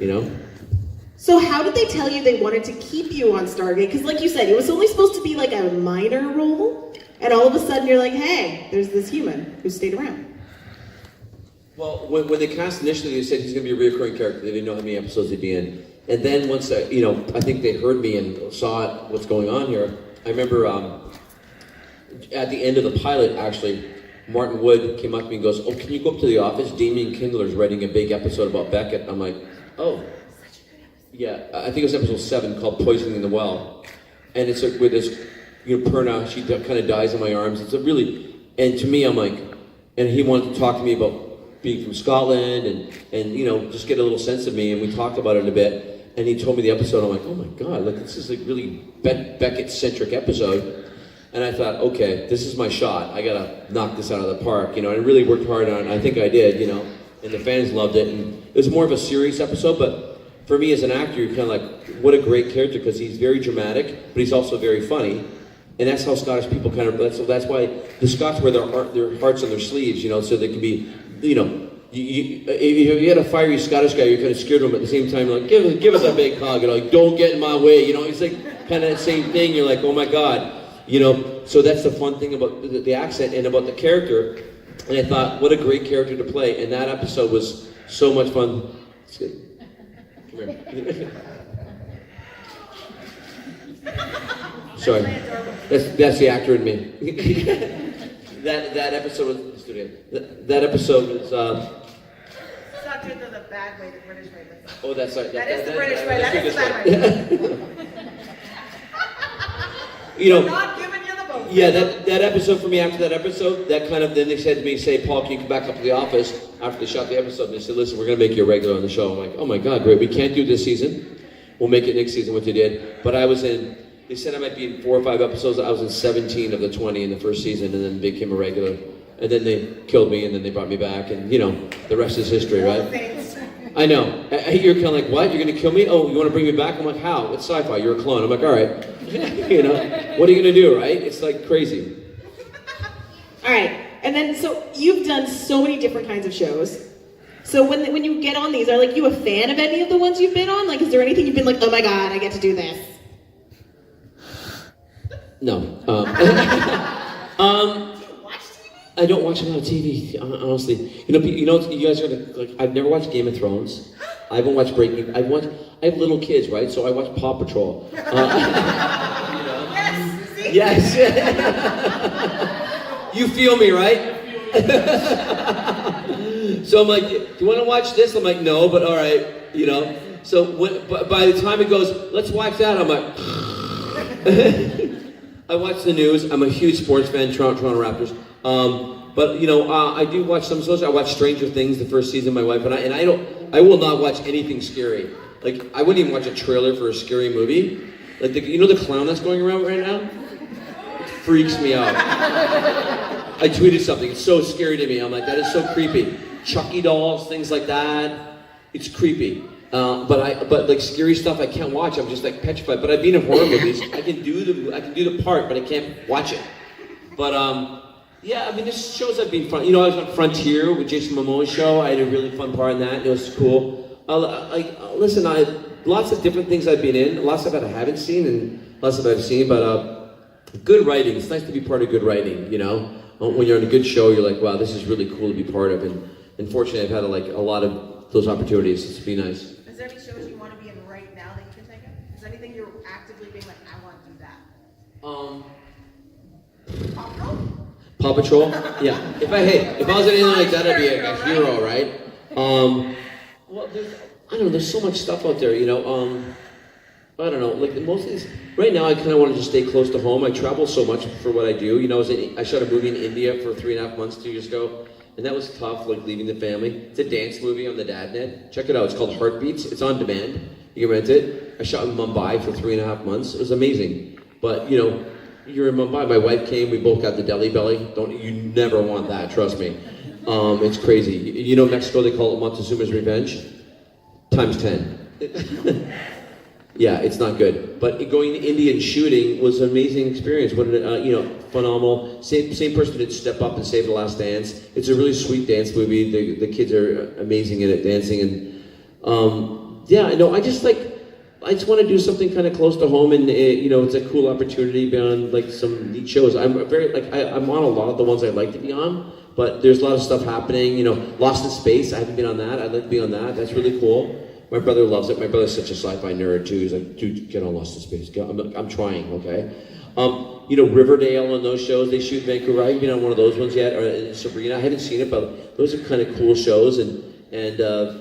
So how did they tell you they wanted to keep you on Stargate? Because like you said, it was only supposed to be like a minor role. And all of a sudden you're like, hey, there's this human who stayed around. Well, when they cast initially, they said he's going to be a recurring character. They didn't know how many episodes he'd be in. And then once, I think they heard me and saw what's going on here. I remember at the end of the pilot, actually, Martin Wood came up to me and goes, oh, can you go up to the office? Damien Kindler's writing a big episode about Beckett. I'm like, oh. Yeah, I think it was episode 7 called Poisoning in the Well. And it's with this, Perna, she kind of dies in my arms. It's and to me, I'm like, and he wanted to talk to me about being from Scotland and just get a little sense of me, and we talked about it a bit, and he told me the episode. I'm like, oh my God, this is like really Beckett-centric episode. And I thought, okay, this is my shot. I gotta knock this out of the park, and I really worked hard on it. I think I did, and the fans loved it. And it was more of a serious episode, but for me as an actor, you're kind of like, what a great character, because he's very dramatic, but he's also very funny. And that's how Scottish people kind of, that's why the Scots wear their hearts on their sleeves, you know, so they can be, you know, if you had a fiery Scottish guy, you're kind of scared of him at the same time, like, give us a big hug, and like, don't get in my way, you know, it's like kind of that same thing, you're like, oh my God, you know, so that's the fun thing about the accent and about the character, and I thought, what a great character to play, and that episode was so much fun. Come here. Sorry, that's the actor in me. that episode was that episode was. It's not good the bad way, the British way. Oh, that's right. That is the British way. That is the bad way. You know. Not giving you the boat. Yeah, that episode for me. After that episode, that kind of then they said to me, "Say, Paul, can you come back up to the office after they shot the episode?" And they said, "Listen, we're going to make you a regular on the show." I'm like, "Oh my God, great! We can't do this season. We'll make it next season." What they did, but I was in. They said I might be in 4 or 5 episodes. I was in 17 of the 20 in the first season, and then became a regular. And then they killed me, and then they brought me back, and you know, the rest is history, right? I know. You're kind of like, what? You're going to kill me? Oh, you want to bring me back? I'm like, how? It's sci-fi. You're a clone. I'm like, all right. You know, what are you going to do, right? It's like crazy. All right, and then so you've done so many different kinds of shows. So when you get on these, are like you a fan of any of the ones you've been on? Like, is there anything you've been like, oh my God, I get to do this? No. I don't watch a lot of TV, honestly. You know, you guys are like, I've never watched Game of Thrones. I haven't watched Breaking. I have little kids, right? So I watch Paw Patrol. You know? Yes. You feel me, right? So I'm like, do you want to watch this? I'm like, no, but all right, you know. So by the time it goes, let's watch that, I'm like. I watch the news. I'm a huge sports fan, Toronto Raptors. But you know, I do watch some shows. I watch Stranger Things, the first season. My wife and I will not watch anything scary. Like I wouldn't even watch a trailer for a scary movie. Like you know the clown that's going around right now? It freaks me out. I tweeted something. It's so scary to me. I'm like, that is so creepy. Chucky dolls, things like that. It's creepy. But like scary stuff I can't watch. I'm just like petrified. But I've been in horror movies. I can do the part, but I can't watch it. But yeah, I mean, there's shows I've been fun. You know, I was on Frontier with Jason Momoa's show. I had a really fun part in that. It was cool. Listen, lots of different things I've been in. Lots of it I haven't seen, and lots of it I've seen. But good writing. It's nice to be part of good writing. You know, when you're on a good show, you're like, wow, this is really cool to be part of. And unfortunately, I've had a lot of those opportunities. It's been nice. Is there any shows you want to be in right now that you can take it? Is there anything you're actively being like, I want to do that? Paw Patrol? Yeah. If I was anything like that, I'd be a hero, right? Well, I don't know. There's so much stuff out there, you know. I don't know. Like most of these, right now, I kind of want to just stay close to home. I travel so much for what I do. You know, I shot a movie in India for 3.5 months 2 years ago. And that was tough, like leaving the family. It's a dance movie on the Dadnet. Check it out. It's called Heartbeats. It's on demand. You can rent it. I shot in Mumbai for 3.5 months. It was amazing. But, you know, you're in Mumbai. My wife came. We both got the Delhi belly. You never want that. Trust me. It's crazy. You know, Mexico, they call it Montezuma's Revenge. Times 10. Yeah, it's not good. But going to India and shooting was an amazing experience. What you know, phenomenal. Same person did Step Up and Save the Last Dance. It's a really sweet dance movie. The kids are amazing in it, dancing. And yeah, no, I just want to do something kind of close to home, and you know, it's a cool opportunity beyond like some neat shows. I'm on a lot of the ones I'd like to be on, but there's a lot of stuff happening. You know, Lost in Space. I haven't been on that. I'd like to be on that. That's really cool. My brother loves it. My brother's such a sci-fi nerd too. He's like, dude, get on Lost in Space. I'm trying, okay? You know, Riverdale and those shows they shoot in Vancouver. I haven't been on one of those ones yet, or Sabrina. I haven't seen it, but those are kind of cool shows. And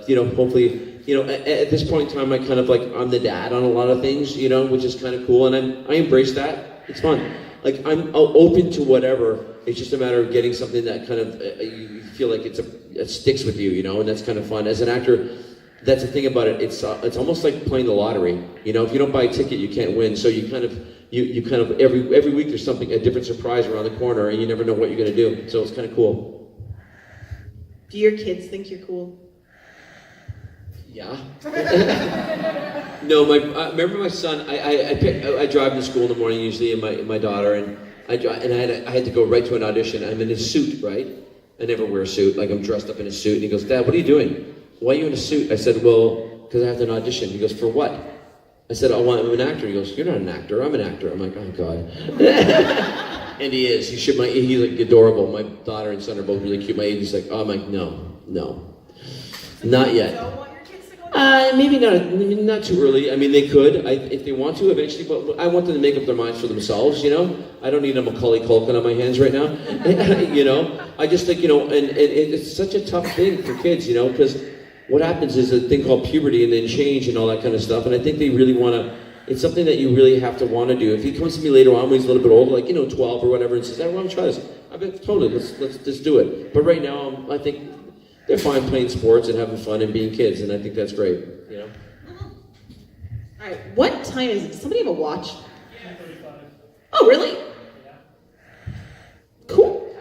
you know, hopefully, you know, at this point in time, I'm the dad on a lot of things, you know, which is kind of cool. And I embrace that. It's fun. Like I'm open to whatever. It's just a matter of getting something that kind of you feel like it sticks with you, you know, and that's kind of fun. As an actor, that's the thing about it. It's almost like playing the lottery. You know, if you don't buy a ticket, you can't win. So you kind of every week there's a different surprise around the corner, and you never know what you're going to do. So it's kind of cool. Do your kids think you're cool? Yeah. No, remember my son. I drive to school in the morning usually, and my daughter, and I had to go right to an audition. I'm in a suit, right? I never wear a suit. Like I'm dressed up in a suit, and he goes, "Dad, what are you doing? Why are you in a suit?" I said, "Well, because I have an audition." He goes, "For what?" I said, I'm an actor. He goes, "You're not an actor. I'm an actor." I'm like, "Oh God." And he is. He's like adorable. My daughter and son are both really cute. My age is like, oh, I'm like, no, not yet. Maybe not too early. I mean, they could if they want to eventually, but I want them to make up their minds for themselves. You know, I don't need a Macaulay Culkin on my hands right now. You know, I just think, you know, and it's such a tough thing for kids, you know, because what happens is a thing called puberty and then change and all that kind of stuff. And I think they really want to. It's something that you really have to want to do. If he comes to me later on when he's a little bit older, like, you know, 12 or whatever, and says, "I want to try this," I bet totally, let's just do it. But right now, I think they're fine playing sports and having fun and being kids, and I think that's great. You know. All right, what time is it? Does somebody have a watch? Oh, really? Cool.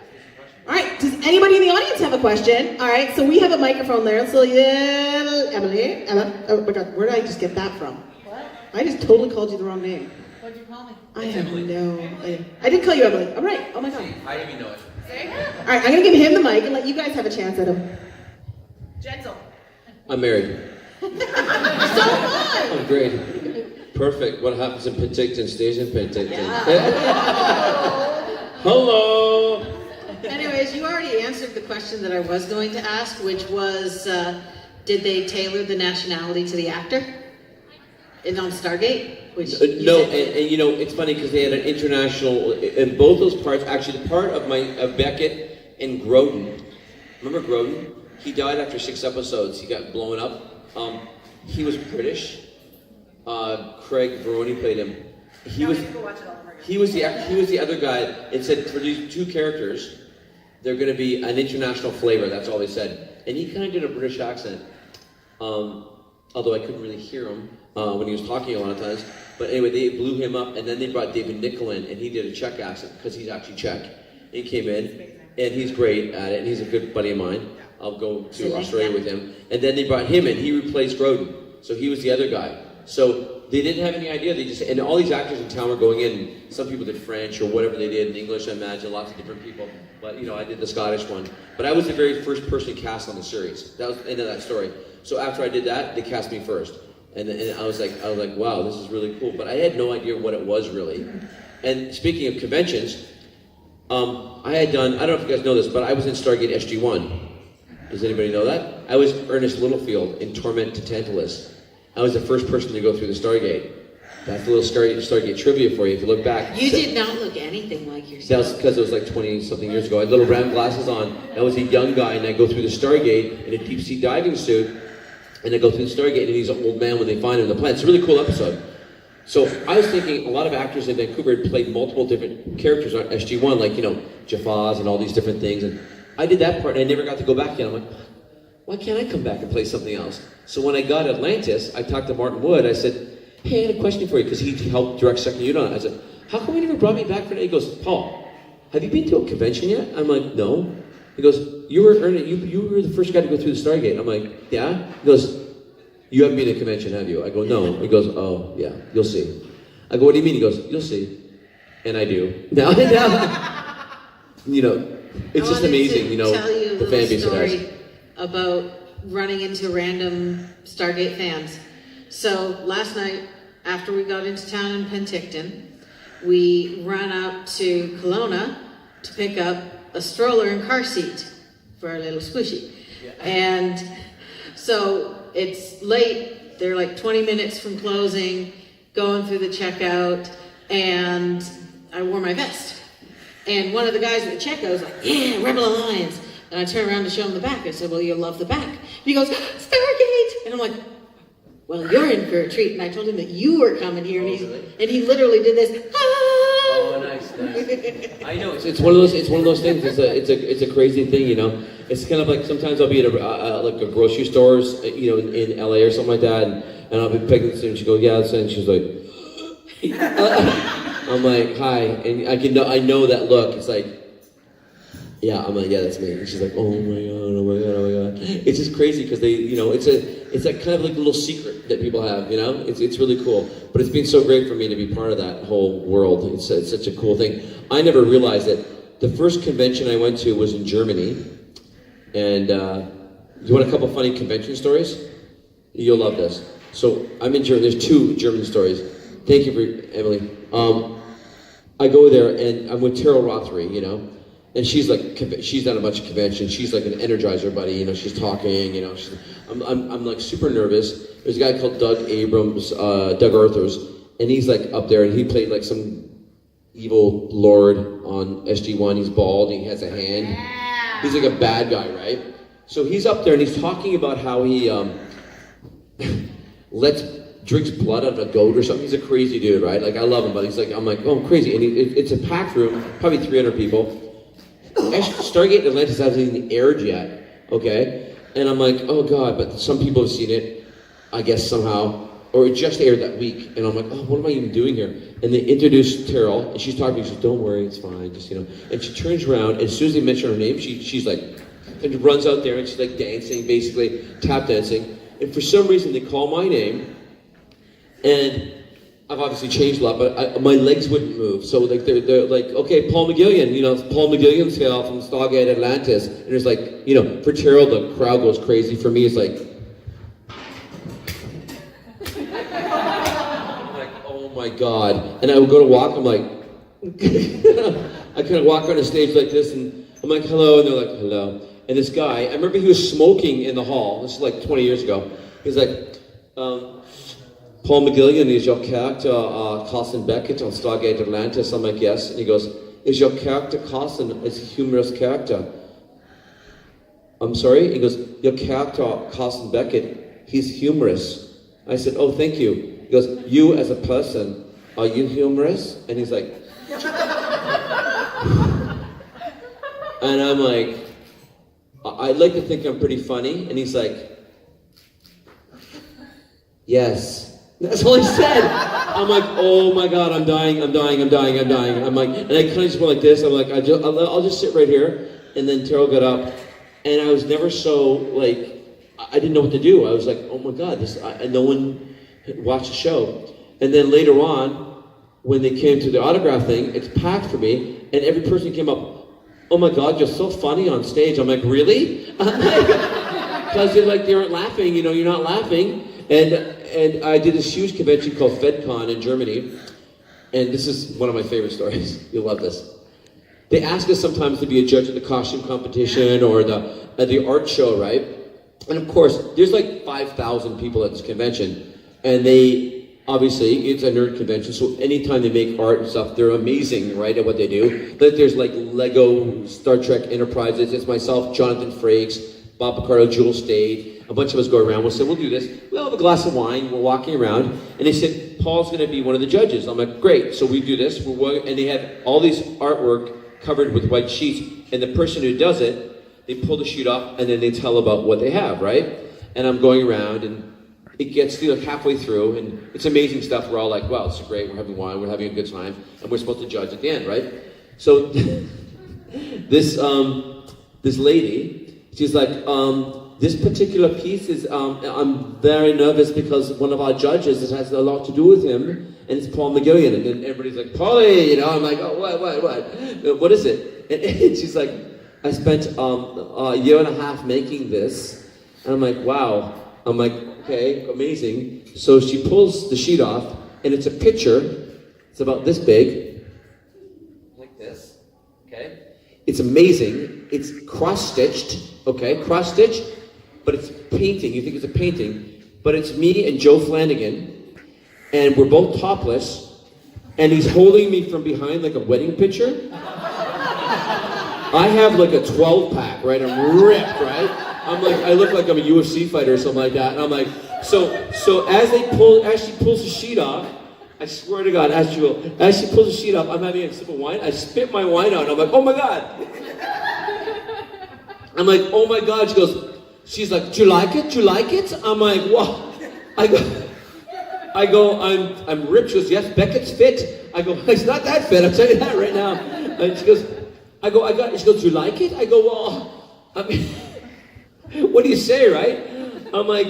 All right, does anybody in the audience have a question? All right, so we have a microphone there. So, yeah, Emma. Oh my God, where did I just get that from? What? I just totally called you the wrong name. What'd you call me? I have no idea. I did call you Emily. I'm right. Oh my God. I didn't even know it. All right, I'm gonna give him the mic and let you guys have a chance at him. Gentle. I'm married. So fun. Oh, great. Perfect. What happens in Penticton stays in Penticton. Hello. Anyways, you already answered the question that I was going to ask, which was, did they tailor the nationality to the actor? And on Stargate? Which No, and you know, it's funny because they had an international, in both those parts, actually the part of Beckett and Grodin. Remember Grodin? He died after 6 episodes. He got blown up. He was British. Craig Veroni played him. He was the other guy. It said for these 2 characters, they're going to be an international flavor. That's all they said. And he kind of did a British accent, although I couldn't really hear him when he was talking a lot of times. But anyway, they blew him up, and then they brought David Nickel in, and he did a Czech accent because he's actually Czech. He came in, and he's great at it. And he's a good buddy of mine. I'll go to Australia with him. And then they brought him in. He replaced Grodin. So he was the other guy. So they didn't have any idea. And all these actors in town were going in. Some people did French or whatever they did in English, I imagine, lots of different people. But, you know, I did the Scottish one. But I was the very first person cast on the series. That was the end of that story. So after I did that, they cast me first. And I was like, wow, this is really cool. But I had no idea what it was really. And speaking of conventions, I had done, I don't know if you guys know this, but I was in Stargate SG-1. Does anybody know that? I was Ernest Littlefield in Torment to Tantalus. I was the first person to go through the Stargate. That's a little Stargate trivia for you if you look back. You did not look anything like yourself. That was because it was like 20-something years ago. I had little round glasses on. I was a young guy, and I go through the Stargate in a deep-sea diving suit, and I go through the Stargate, and he's an old man when they find him in the planet. It's a really cool episode. So I was thinking a lot of actors in Vancouver had played multiple different characters on SG-1, like, you know, Japhas and all these different things. And I did that part, and I never got to go back again. I'm like, why can't I come back and play something else? So when I got Atlantis, I talked to Martin Wood. I said, hey, I had a question for you, because he helped direct Second Unit on it. I said, how come you never brought me back for that? He goes, Paul, have you been to a convention yet? I'm like, no. He goes, you were the first guy to go through the Stargate. I'm like, yeah? He goes, you haven't been to a convention, have you? I go, no. He goes, oh, yeah, you'll see. I go, what do you mean? He goes, you'll see. And I do. Now, you know, it's just amazing, you know, the fan base it has. About running into random Stargate fans. So last night, after we got into town in Penticton, we ran out to Kelowna to pick up a stroller and car seat for our little squishy. Yeah. And so it's late, they're like 20 minutes from closing, going through the checkout, and I wore my vest. And one of the guys at the checkout was like, yeah, Rebel Alliance. And I turned around to show him the back. I said, well, you'll love the back. And he goes, Stargate! And I'm like, well, you're in for a treat. And I told him that you were coming here, and he literally did this. Ah! Oh, nice. I know it's one of those things. It's a crazy thing, you know. It's kind of like sometimes I'll be at like a grocery stores, you know, in LA or something like that, and I'll be picking this and she goes, yeah, and she's like, I'm like, hi, and I know that look. It's like, Yeah, I'm like, yeah, that's me. And she's like, oh my god, oh my god, oh my god. It's just crazy because they, it's like kind of like a little secret that people have, It's really cool. But it's been so great for me to be part of that whole world. It's such a cool thing. I never realized that the first convention I went to was in Germany. And you want a couple funny convention stories? You'll love this. So I'm in Germany. There's 2 German stories. Thank you for Emily. I go there and I'm with Terrell Rothery, and she's done a bunch of conventions. She's like an energizer buddy, she's talking, I'm like super nervous. There's a guy called Doug Arthurs, and he's like up there and he played like some evil lord on SG1. He's bald and he has a hand. Yeah. He's like a bad guy, right? So he's up there and he's talking about how he drinks blood out of a goat or something. He's a crazy dude, right? Like I love him, but I'm like, oh, I'm crazy. And it's a packed room, probably 300 people. Stargate Atlantis hasn't even aired yet, okay? And I'm like, oh god, but some people have seen it, I guess somehow, or it just aired that week. And I'm like, oh, what am I even doing here? And they introduced Terrell, and she's talking to me, she says, don't worry, it's fine, just, And she turns around, and as soon as they mention her name, she's like, and runs out there, and she's like dancing, basically, tap dancing. And for some reason, they call my name, and I've obviously changed a lot, but my legs wouldn't move. So like they're like, okay, Paul McGillion, Paul McGillion's here from Stargate Atlantis. And it's like, for Terrell, the crowd goes crazy. For me, it's like, I'm like, oh my god. And I would go to walk, I'm like, I kind of walk on the stage like this, and I'm like, hello, and they're like, hello. And this guy, I remember he was smoking in the hall. This is like 20 years ago. He's like, Paul McGillion, is your character Carson Beckett on Stargate Atlantis? I'm like, yes. And he goes, is your character Carson a humorous character? I'm sorry? He goes, your character Carson Beckett, he's humorous. I said, oh, thank you. He goes, you as a person, are you humorous? And he's like, and I'm like, I'd like to think I'm pretty funny. And he's like, yes. That's all he said. I'm like, oh my god, I'm dying. I'm like, and I kind of just went like this. I'm like, I'll just sit right here. And then Terrell got up, and I was never so like, I didn't know what to do. I was like, oh my god, no one watched the show. And then later on, when they came to the autograph thing, it's packed for me, and every person came up, oh my god, you're so funny on stage. I'm like, really? Because they aren't laughing, you're not laughing. And I did this huge convention called FedCon in Germany, and this is one of my favorite stories. You'll love this. They ask us sometimes to be a judge at the costume competition or the art show, right? And of course, there's like 5,000 people at this convention, and obviously, it's a nerd convention, so anytime they make art and stuff, they're amazing, right, at what they do. But there's like Lego, Star Trek Enterprises, it's myself, Jonathan Frakes, Bob Picardo, Jules Stade. A bunch of us go around, we'll say, we'll do this. We'll have a glass of wine, we're walking around, and they said, Paul's gonna be one of the judges. I'm like, great, so we do this, and they have all these artwork covered with white sheets, and the person who does it, they pull the sheet off, and then they tell about what they have, right? And I'm going around, and it gets halfway through, and it's amazing stuff. We're all like, wow, this is great, we're having wine, we're having a good time, and we're supposed to judge at the end, right? So, this lady, she's like, this particular piece is, I'm very nervous because one of our judges, it has a lot to do with him, and it's Paul McGillion. And then everybody's like, Paulie, I'm like, oh, what? What is it? And she's like, I spent a year and a half making this. And I'm like, wow. I'm like, okay, amazing. So she pulls the sheet off, and it's a picture. It's about this big, like this, okay? It's amazing. It's cross-stitched, okay? Cross-stitched. But it's painting, you think it's a painting, but it's me and Joe Flanagan, and we're both topless, and he's holding me from behind like a wedding picture. I have like a 12-pack, right? I'm ripped, right? I'm like, I look like I'm a UFC fighter or something like that, and I'm like, so as she pulls the sheet off, I swear to God, as she pulls the sheet off, I'm having a sip of wine, I spit my wine out, and I'm like, oh my God. I'm like, oh my God, she's like, do you like it? Do you like it? I'm like, wow. I go, I'm ripped. She goes, yes, Beckett's fit. I go, it's not that fit, I'll tell you that right now. And she goes, I go, she goes, do you like it? I go, well, I mean, what do you say, right? I'm like,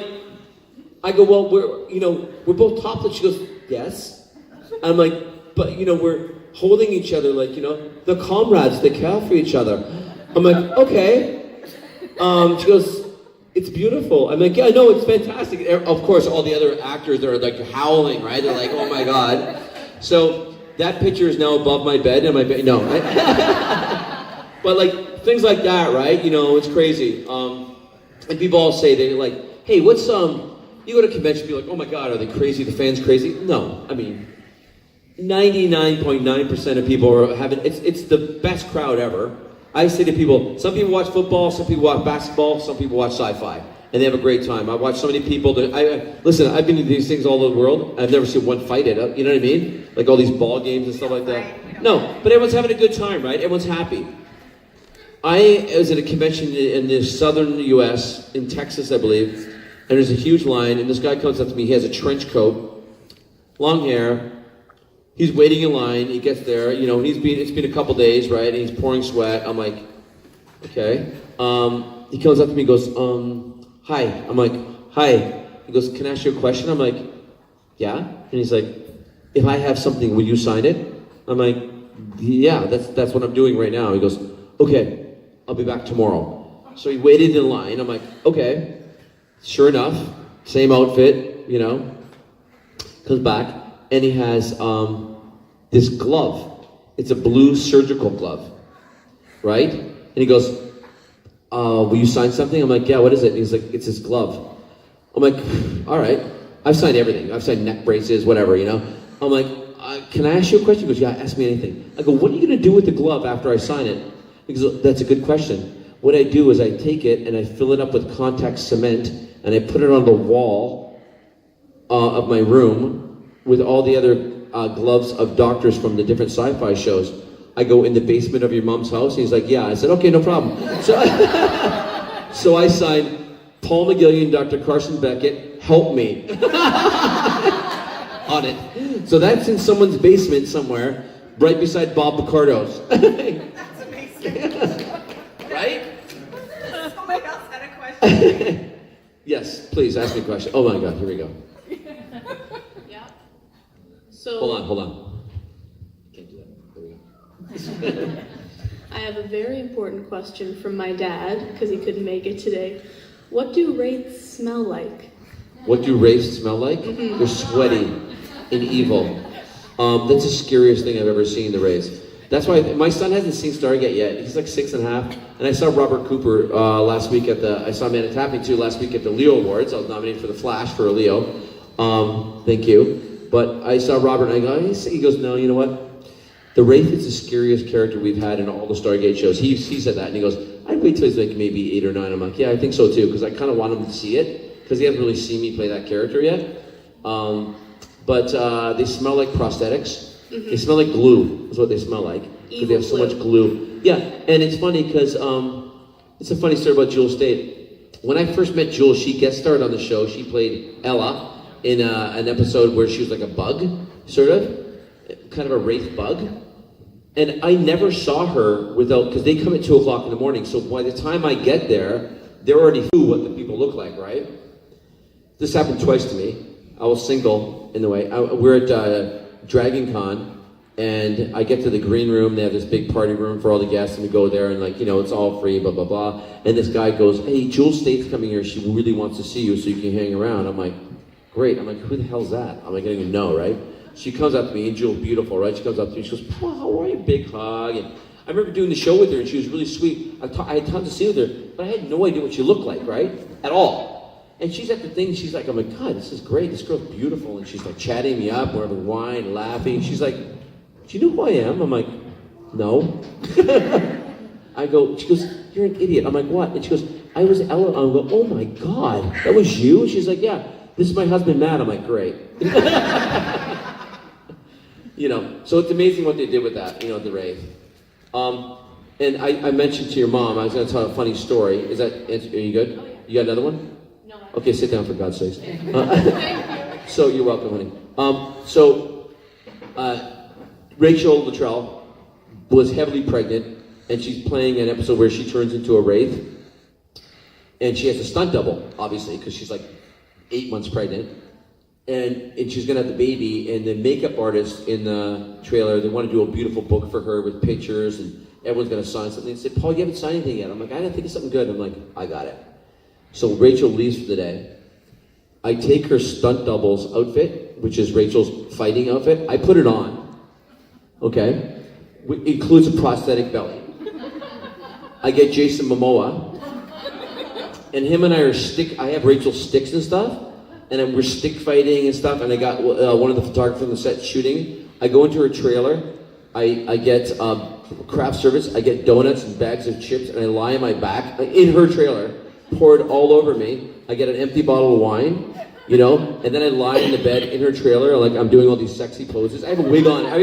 I go, well, we're both topless. She goes, yes. I'm like, but, we're holding each other like, the comrades that care for each other. I'm like, okay. She goes, it's beautiful. I'm like, yeah, no, it's fantastic. Of course, all the other actors are like howling, right? They're like, oh my God. So that picture is now above my bed, and my bed, no. But like, things like that, right? It's crazy. And people all say, they're like, hey, what's, you go to convention, be like, oh my God, are they crazy? The fans crazy? No, I mean, 99.9% of people are having, it's the best crowd ever. I say to people, some people watch football, some people watch basketball, some people watch sci-fi, and they have a great time. I watch so many people listen, I've been to these things all over the world. I've never seen one fight it up, you know what I mean? Like all these ball games and stuff like that. No, but everyone's having a good time, right? Everyone's happy. I was at a convention in the southern US, in Texas, I believe, and there's a huge line, and this guy comes up to me, he has a trench coat, long hair, he's waiting in line, he gets there, it's been a couple days, right, and he's pouring sweat. I'm like, okay. He comes up to me and goes, hi. I'm like, hi. He goes, can I ask you a question? I'm like, yeah. And he's like, if I have something, will you sign it? I'm like, yeah, that's what I'm doing right now. He goes, okay, I'll be back tomorrow. So he waited in line. I'm like, okay. Sure enough, same outfit, comes back, and he has this glove. It's a blue surgical glove, right? And he goes, will you sign something? I'm like, yeah, what is it? And he's like, it's this glove. I'm like, all right. I've signed everything. I've signed neck braces, whatever, I'm like, can I ask you a question? He goes, yeah, ask me anything. I go, what are you going to do with the glove after I sign it? He goes, that's a good question. What I do is I take it and I fill it up with contact cement and I put it on the wall of my room with all the other gloves of doctors from the different sci-fi shows. I go in the basement of your mom's house. He's like, yeah. I said, okay, no problem. So I signed Paul McGillion, Dr. Carson Beckett, help me on it. So that's in someone's basement somewhere, right beside Bob Picardo's. That's amazing. Right? Somebody else had a question. Yes, please ask me a question. Oh my God, here we go. Yeah. So Hold on. Can't do that. There we go. I have a very important question from my dad, because he couldn't make it today. What do wraiths smell like? What do wraiths smell like? They're sweaty and evil. That's the scariest thing I've ever seen, the wraiths. That's why my son hasn't seen Stargate yet. He's like 6.5. And I saw Robert Cooper last week I saw Man Tapping too last week at the Leo Awards. I was nominated for The Flash for a Leo. Thank you. But I saw Robert and I go, he goes, no, you know what? The Wraith is the scariest character we've had in all the Stargate shows. He said that and he goes, I'd wait till he's like maybe 8 or 9. I'm like, yeah, I think so too, because I kind of want him to see it, because he hasn't really seen me play that character yet. But they smell like prosthetics. They smell like glue, is what they smell like. Because they have so much glue. Yeah, and it's funny because it's a funny story about Jewel State. When I first met Jewel, she guest starred on the show. She played Ella in an episode where she was like a bug, sort of, kind of a wraith bug. And I never saw her because they come at 2 o'clock in the morning. So by the time I get there, they're already knew what the people look like, right? This happened twice to me. I was single in the way. We're at Dragon Con. And I get to the green room, they have this big party room for all the guests, and we go there, and it's all free, blah, blah, blah. And this guy goes, hey, Jewel State's coming here, she really wants to see you so you can hang around. I'm like, great. I'm like, who the hell's that? I'm like, I don't even know, right? She comes up to me, and Jewel's beautiful, right? She comes up to me, she goes, Paul, how are you? Big hug. And I remember doing the show with her, and she was really sweet. I had tons to see with her, but I had no idea what she looked like, right? At all. And she's at the thing, she's like, I'm like, God, this is great, this girl's beautiful. And she's like chatting me up, we're having wine, laughing. She's like, do you know who I am? I'm like, no. She goes, you're an idiot. I'm like, what? And she goes, I was Ella. I go, oh my God, that was you? She's like, yeah, this is my husband, Matt. I'm like, great. So it's amazing what they did with that, the Wraith. And I mentioned to your mom, I was going to tell a funny story. Are you good? Oh, yeah. You got another one? No. Okay, sit down for God's sakes. So you're welcome, honey. Rachel Luttrell was heavily pregnant and she's playing an episode where she turns into a wraith, and she has a stunt double, obviously, because she's like 8 months pregnant, and she's gonna have the baby, and the makeup artist in the trailer, they want to do a beautiful book for her with pictures, and everyone's gonna sign something. They said, Paul, you haven't signed anything yet. I'm like, I gotta think of something good. I'm like, I got it. So Rachel leaves for the day. I take her stunt double's outfit, which is Rachel's fighting outfit. I put it on, okay? It includes a prosthetic belly. I get Jason Momoa, and him and I are I have Rachel's sticks and stuff, and we're stick fighting and stuff, and I got one of the photographers on the set shooting. I go into her trailer, I get craft service, I get donuts and bags of chips, and I lie on my back, in her trailer, poured all over me. I get an empty bottle of wine, you know, and then I lie in the bed in her trailer, like I'm doing all these sexy poses. I have a wig on. I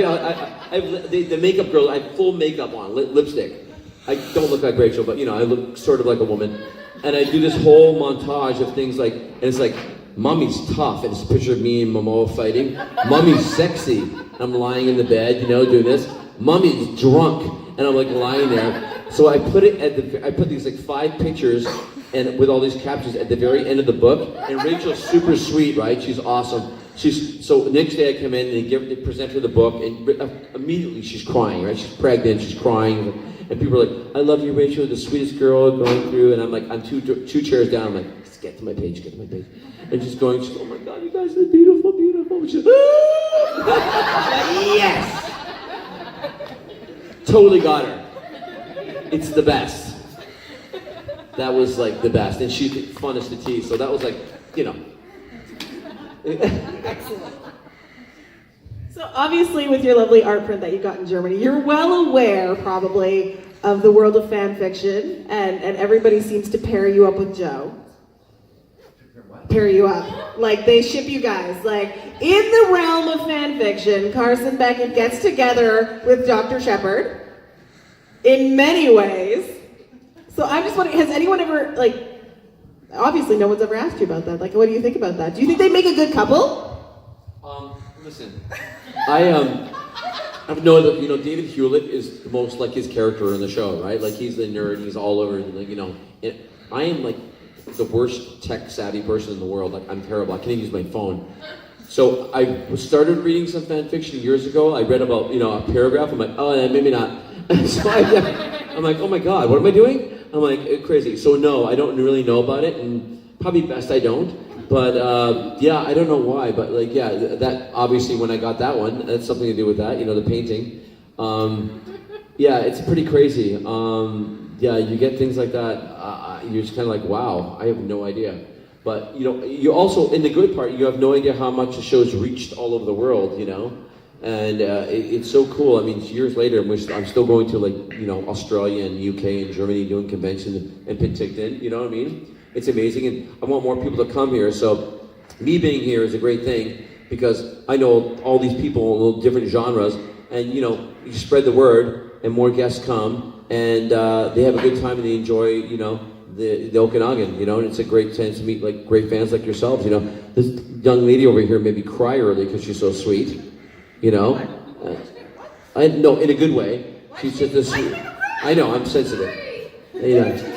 have the makeup girl, I have full makeup on, lipstick. I don't look like Rachel, but you know, I look sort of like a woman. And I do this whole montage of things like, and it's like, Mommy's tough, and it's a picture of me and Momoa fighting. Mommy's sexy, and I'm lying in the bed, you know, doing this. Mommy's drunk, and I'm like lying there. So I put these like 5 pictures, and with all these captions at the very end of the book. And Rachel's super sweet, right? She's awesome. So next day I come in and they present her the book, and immediately she's crying, right? She's pregnant, she's crying. And people are like, I love you, Rachel, the sweetest girl going through. And I'm like, I'm two chairs down. I'm like, just get to my page. And she's going, oh my God, you guys are beautiful, beautiful. She's, yes. Totally got her. It's the best. That was like the best. And she's the funnest to tease. So that was like, you know. Excellent. So obviously with your lovely art print that you got in Germany, you're well aware probably of the world of fan fiction, and everybody seems to pair you up with Joe. Pair you up. Like they ship you guys. Like in the realm of fan fiction, Carson Beckett gets together with Dr. Shepard in many ways. So I'm just wondering, has anyone ever, like, obviously no one's ever asked you about that. Like, what do you think about that? Do you think they make a good couple? Listen, I've known that, you know, David Hewlett is the most like his character in the show, right? Like he's the nerd, he's all over, like, you know. And I am like the worst tech savvy person in the world. Like I'm terrible, I can't even use my phone. So I started reading some fan fiction years ago. I read about, you know, a paragraph. I'm like, oh, maybe not. So I'm like, oh my God, what am I doing? I'm like, crazy. So no, I don't really know about it, and probably best I don't. But yeah, I don't know why, but like, yeah, that obviously when I got that one, that's something to do with that, you know, the painting. Yeah, it's pretty crazy. Yeah, you get things like that, you're just kind of like, wow, I have no idea. But, you know, you also, in the good part, you have no idea how much the show's reached all over the world, you know? And it's so cool. I mean, years later, I'm still going to, like, you know, Australia and UK and Germany doing conventions and Penticton, you know what I mean? It's amazing, and I want more people to come here. So me being here is a great thing because I know all these people in different genres, and, you know, you spread the word and more guests come, and they have a good time and they enjoy, you know, the Okanagan, you know, and it's a great chance to meet like great fans like yourselves, you know. This young lady over here made me cry early because she's so sweet, you know. I know, in a good way. She's just this. I know, I'm sensitive. You know.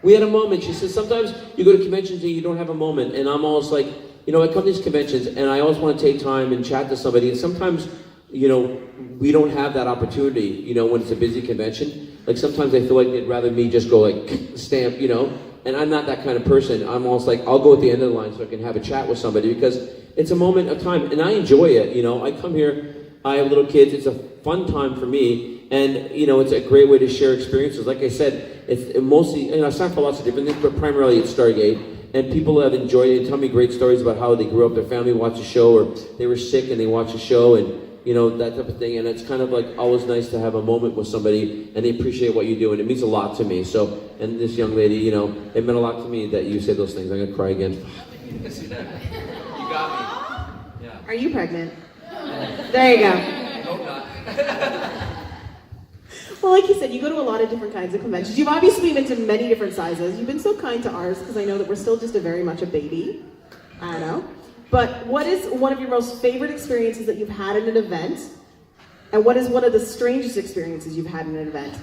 We had a moment. She says, sometimes you go to conventions and you don't have a moment. And I'm always like, you know, I come to these conventions and I always want to take time and chat to somebody. And sometimes, you know, we don't have that opportunity, you know, when it's a busy convention. Like sometimes I feel like they'd rather me just go like stamp, you know. And I'm not that kind of person. I'm almost like, I'll go at the end of the line so I can have a chat with somebody because it's a moment of time. And I enjoy it, you know. I come here, I have little kids. It's a fun time for me. And, you know, it's a great way to share experiences. Like I said, it's mostly, you know, I talk about lots of different things, but primarily it's Stargate. And people have enjoyed it and tell me great stories about how they grew up, their family watched a show, or they were sick and they watched a show, and, you know, that type of thing. And it's kind of like always nice to have a moment with somebody and they appreciate what you do. And it means a lot to me. So, and this young lady, you know, it meant a lot to me that you said those things. I'm going to cry again. You got me. Yeah. Are you pregnant? There you go. Hope not. Well, like you said, you go to a lot of different kinds of conventions. You've obviously been to many different sizes. You've been so kind to ours because I know that we're still just very much a baby. I don't know. But what is one of your most favorite experiences that you've had at an event? And what is one of the strangest experiences you've had in an event?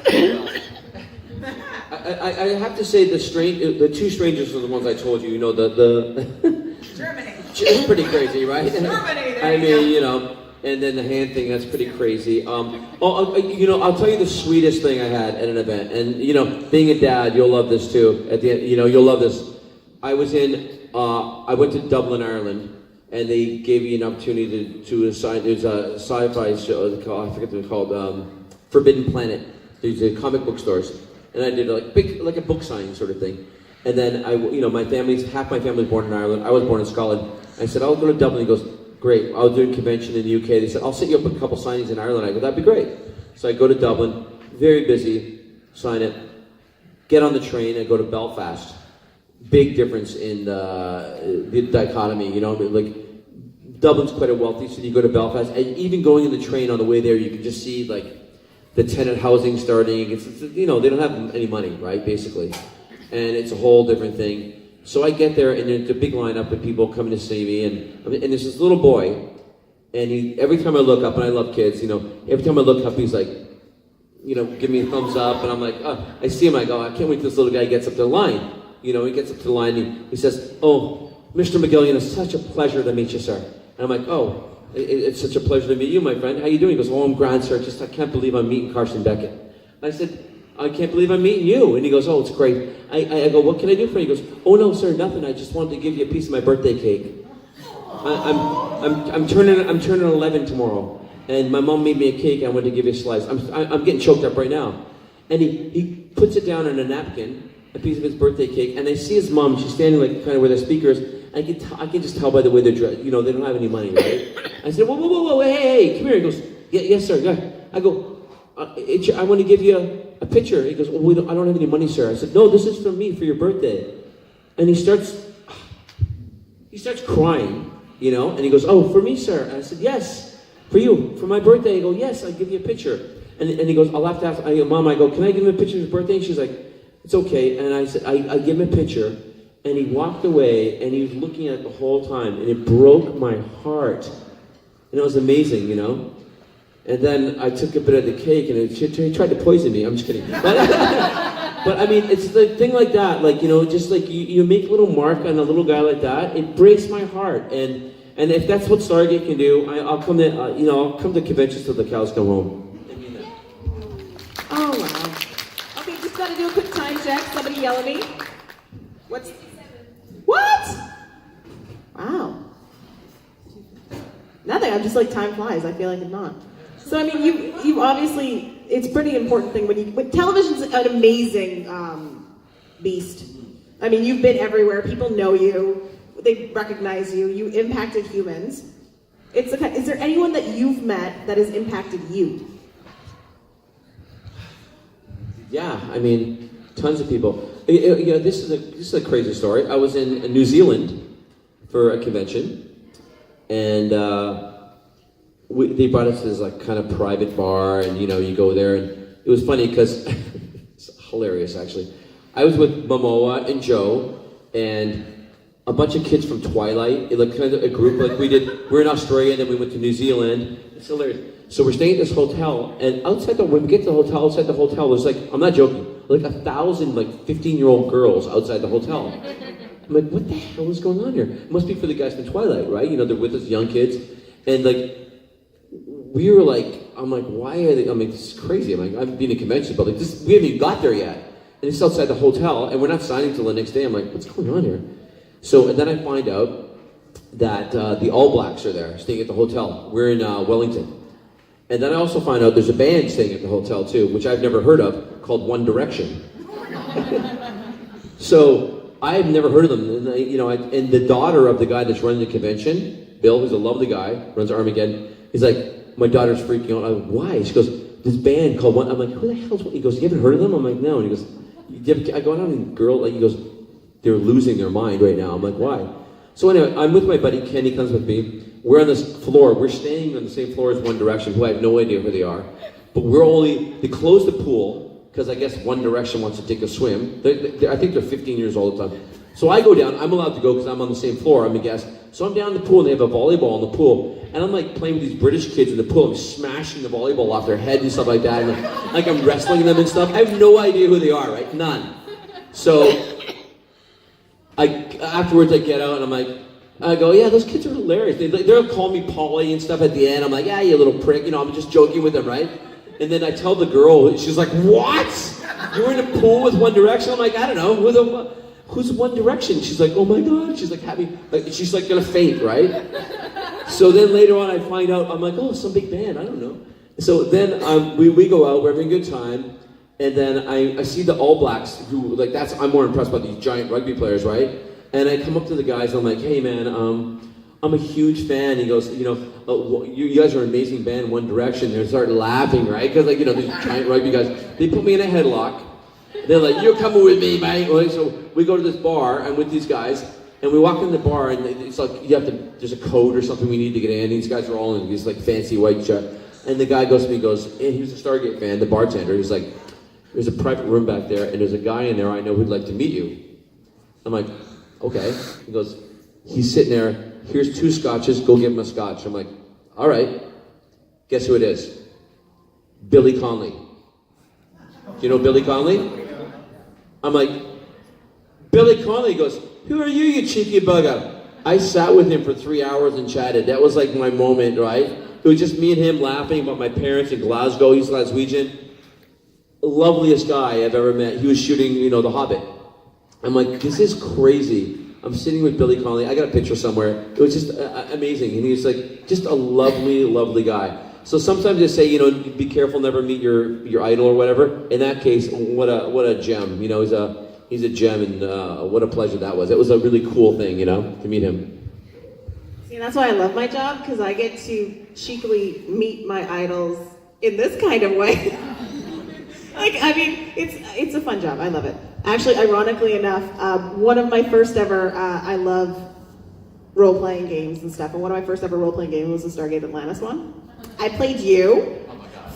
I have to say the two strangers are the ones I told you. You know the Germany. It's pretty crazy, right? Germany. I mean, you know, and then the hand thing, that's pretty crazy. I'll tell you the sweetest thing I had at an event, and you know, being a dad, you'll love this too. At the end, you know, you'll love this. I went to Dublin, Ireland, and they gave me an opportunity to assign. There's a sci-fi show. I forget what it's called. Forbidden Planet. There's comic book stores, and I did like a book signing sort of thing. And then half my family's born in Ireland. I was born in Scotland. I said, I'll go to Dublin. He goes, great. I'll do a convention in the UK. They said, I'll set you up a couple signings in Ireland. I go, that'd be great. So I go to Dublin, very busy, sign it, get on the train, and go to Belfast. Big difference in the dichotomy, you know, like Dublin's quite a wealthy city. You go to Belfast, and even going in the train on the way there, you can just see like the tenant housing starting. It's you know, they don't have any money, right, basically. And it's a whole different thing. So I get there, and there's a big lineup of people coming to see me, and there's this little boy, and every time I look up, and I love kids, you know, every time I look up, he's like, you know, give me a thumbs up, and I'm like, oh, I see him, I go, I can't wait till this little guy gets up to the line. You know, he gets up to the line, and he says, oh, Mr. McGillion, it's such a pleasure to meet you, sir. And I'm like, oh, it's such a pleasure to meet you, my friend. How you doing? He goes, oh, I'm grand, sir. I can't believe I'm meeting Carson Beckett. And I said, I can't believe I'm meeting you. And he goes, oh, it's great. I go, what can I do for you? He goes, oh no, sir, nothing. I just wanted to give you a piece of my birthday cake. I'm turning 11 tomorrow, and my mom made me a cake. I wanted to give you a slice. I'm getting choked up right now. And he puts it down on a napkin, a piece of his birthday cake, and I see his mom. She's standing like kind of where the speaker is. I can just tell by the way they're dressed. You know, they don't have any money, right? I said, whoa, hey, come here. He goes, yes, sir. Yeah. I go, I want to give you a picture. He goes, I don't have any money, sir. I said, no, this is from me for your birthday. And he starts crying, you know, and he goes, oh, for me, sir. And I said, yes, for you, for my birthday. I go, yes, I'll give you a picture. And he goes, I'll have to ask, Mom, I go, can I give him a picture of his birthday? And she's like, it's okay. And I said, I give him a picture. And he walked away, and he was looking at it the whole time, and it broke my heart. And it was amazing, you know. And then I took a bit of the cake, and he tried to poison me. I'm just kidding. But I mean, it's the thing like that, like, you know, just like you make a little mark on a little guy like that, it breaks my heart. And if that's what Stargate can do, I'll come to, I'll come to conventions till the cows come home. I mean that. Oh, wow. Okay, just gotta do a quick time check. Somebody yell at me. What? Wow. Nothing, I'm just like, time flies. I feel like it's not. So, I mean, you obviously, it's a pretty important thing when television's an amazing beast. I mean, you've been everywhere. People know you. They recognize you. You impacted humans. Is there anyone that you've met that has impacted you? Yeah, I mean, tons of people. You know, this is a crazy story. I was in New Zealand for a convention, and they brought us to this like kind of private bar, and you know, you go there, and it was funny because it's hilarious actually. I was with Momoa and Joe and a bunch of kids from Twilight, like kind of a group like we're in Australia, and then we went to New Zealand. It's hilarious. So we're staying at this hotel, and when we get to the hotel, outside the hotel, there's like, I'm not joking, like 1,000 like 15-year-old girls outside the hotel. I'm like, what the hell is going on here? It must be for the guys from Twilight, right? You know, they're with us, young kids. And like, we were like, I'm like, why are they, I mean, this is crazy. I'm like, I've been to conventions, but like this, we haven't even got there yet. And it's outside the hotel, and we're not signing till the next day. I'm like, what's going on here? So, and then I find out that the All Blacks are there, staying at the hotel. We're in Wellington. And then I also find out there's a band staying at the hotel too, which I've never heard of, called One Direction. So I've never heard of them. And, you know, and the daughter of the guy that's running the convention, Bill, who's a lovely guy, runs Armageddon, he's like, my daughter's freaking out. I'm like, why? She goes, this band called One. I'm like, who the hell's One? He goes, you haven't heard of them? I'm like, no. And he goes, I go out and girl, like, he goes, they're losing their mind right now. I'm like, why? So anyway, I'm with my buddy, Kenny comes with me. We're on this floor. We're staying on the same floor as One Direction, who I have no idea who they are. But they closed the pool, because I guess One Direction wants to take a swim. I think they're 15 years old at the time. So I go down, I'm allowed to go because I'm on the same floor, I'm a guest. So I'm down in the pool and they have a volleyball in the pool. And I'm like playing with these British kids in the pool. I'm smashing the volleyball off their head and stuff like that. And like I'm wrestling them and stuff. I have no idea who they are, right? None. So afterwards I get out and I'm like, I go, yeah, those kids are hilarious. They'll call me Polly and stuff at the end. I'm like, yeah, you little prick. You know, I'm just joking with them, right? And then I tell the girl, she's like, what? You were in a pool with One Direction? I'm like, I don't know. Who's One Direction? She's like, oh my God. She's like, she's like gonna faint, right? So then later on I find out, I'm like, oh, some big band, I don't know. So then we go out, we're having a good time, and then I see the All Blacks, who, like, I'm more impressed by these giant rugby players, right? And I come up to the guys, and I'm like, hey man, I'm a huge fan. He goes, you know, you guys are an amazing band, One Direction. They start laughing, right? Because, like, you know, these giant rugby guys, they put me in a headlock. They're like, you're coming with me, mate. So we go to this bar, I'm with these guys, and we walk in the bar, and it's like, there's a code or something we need to get in. These guys are all in these, like, fancy white shirts. And the guy goes to me, and he was a Stargate fan, the bartender. He's like, there's a private room back there, and there's a guy in there I know who'd like to meet you. I'm like, okay. He goes, he's sitting there, here's 2 scotches, go give him a scotch. I'm like, all right. Guess who it is? Billy Connolly. Do you know Billy Connolly? I'm like, Billy Connolly. Goes, who are you cheeky bugger? I sat with him for 3 hours and chatted. That was like my moment, right? It was just me and him laughing about my parents in Glasgow. He's Glaswegian. Loveliest guy I've ever met. He was shooting, you know, The Hobbit. I'm like, this is crazy. I'm sitting with Billy Connolly. I got a picture somewhere. It was just amazing. And he was like, just a lovely, lovely guy. So sometimes they say, you know, be careful, never meet your idol or whatever. In that case, what a gem. You know, he's a gem, and what a pleasure that was. It was a really cool thing, you know, to meet him. See, that's why I love my job, because I get to cheekily meet my idols in this kind of way. Like, I mean, it's a fun job. I love it. Actually, ironically enough, one of my first ever, I love role-playing games and stuff, and one of my first ever role-playing games was the Stargate Atlantis one. I played you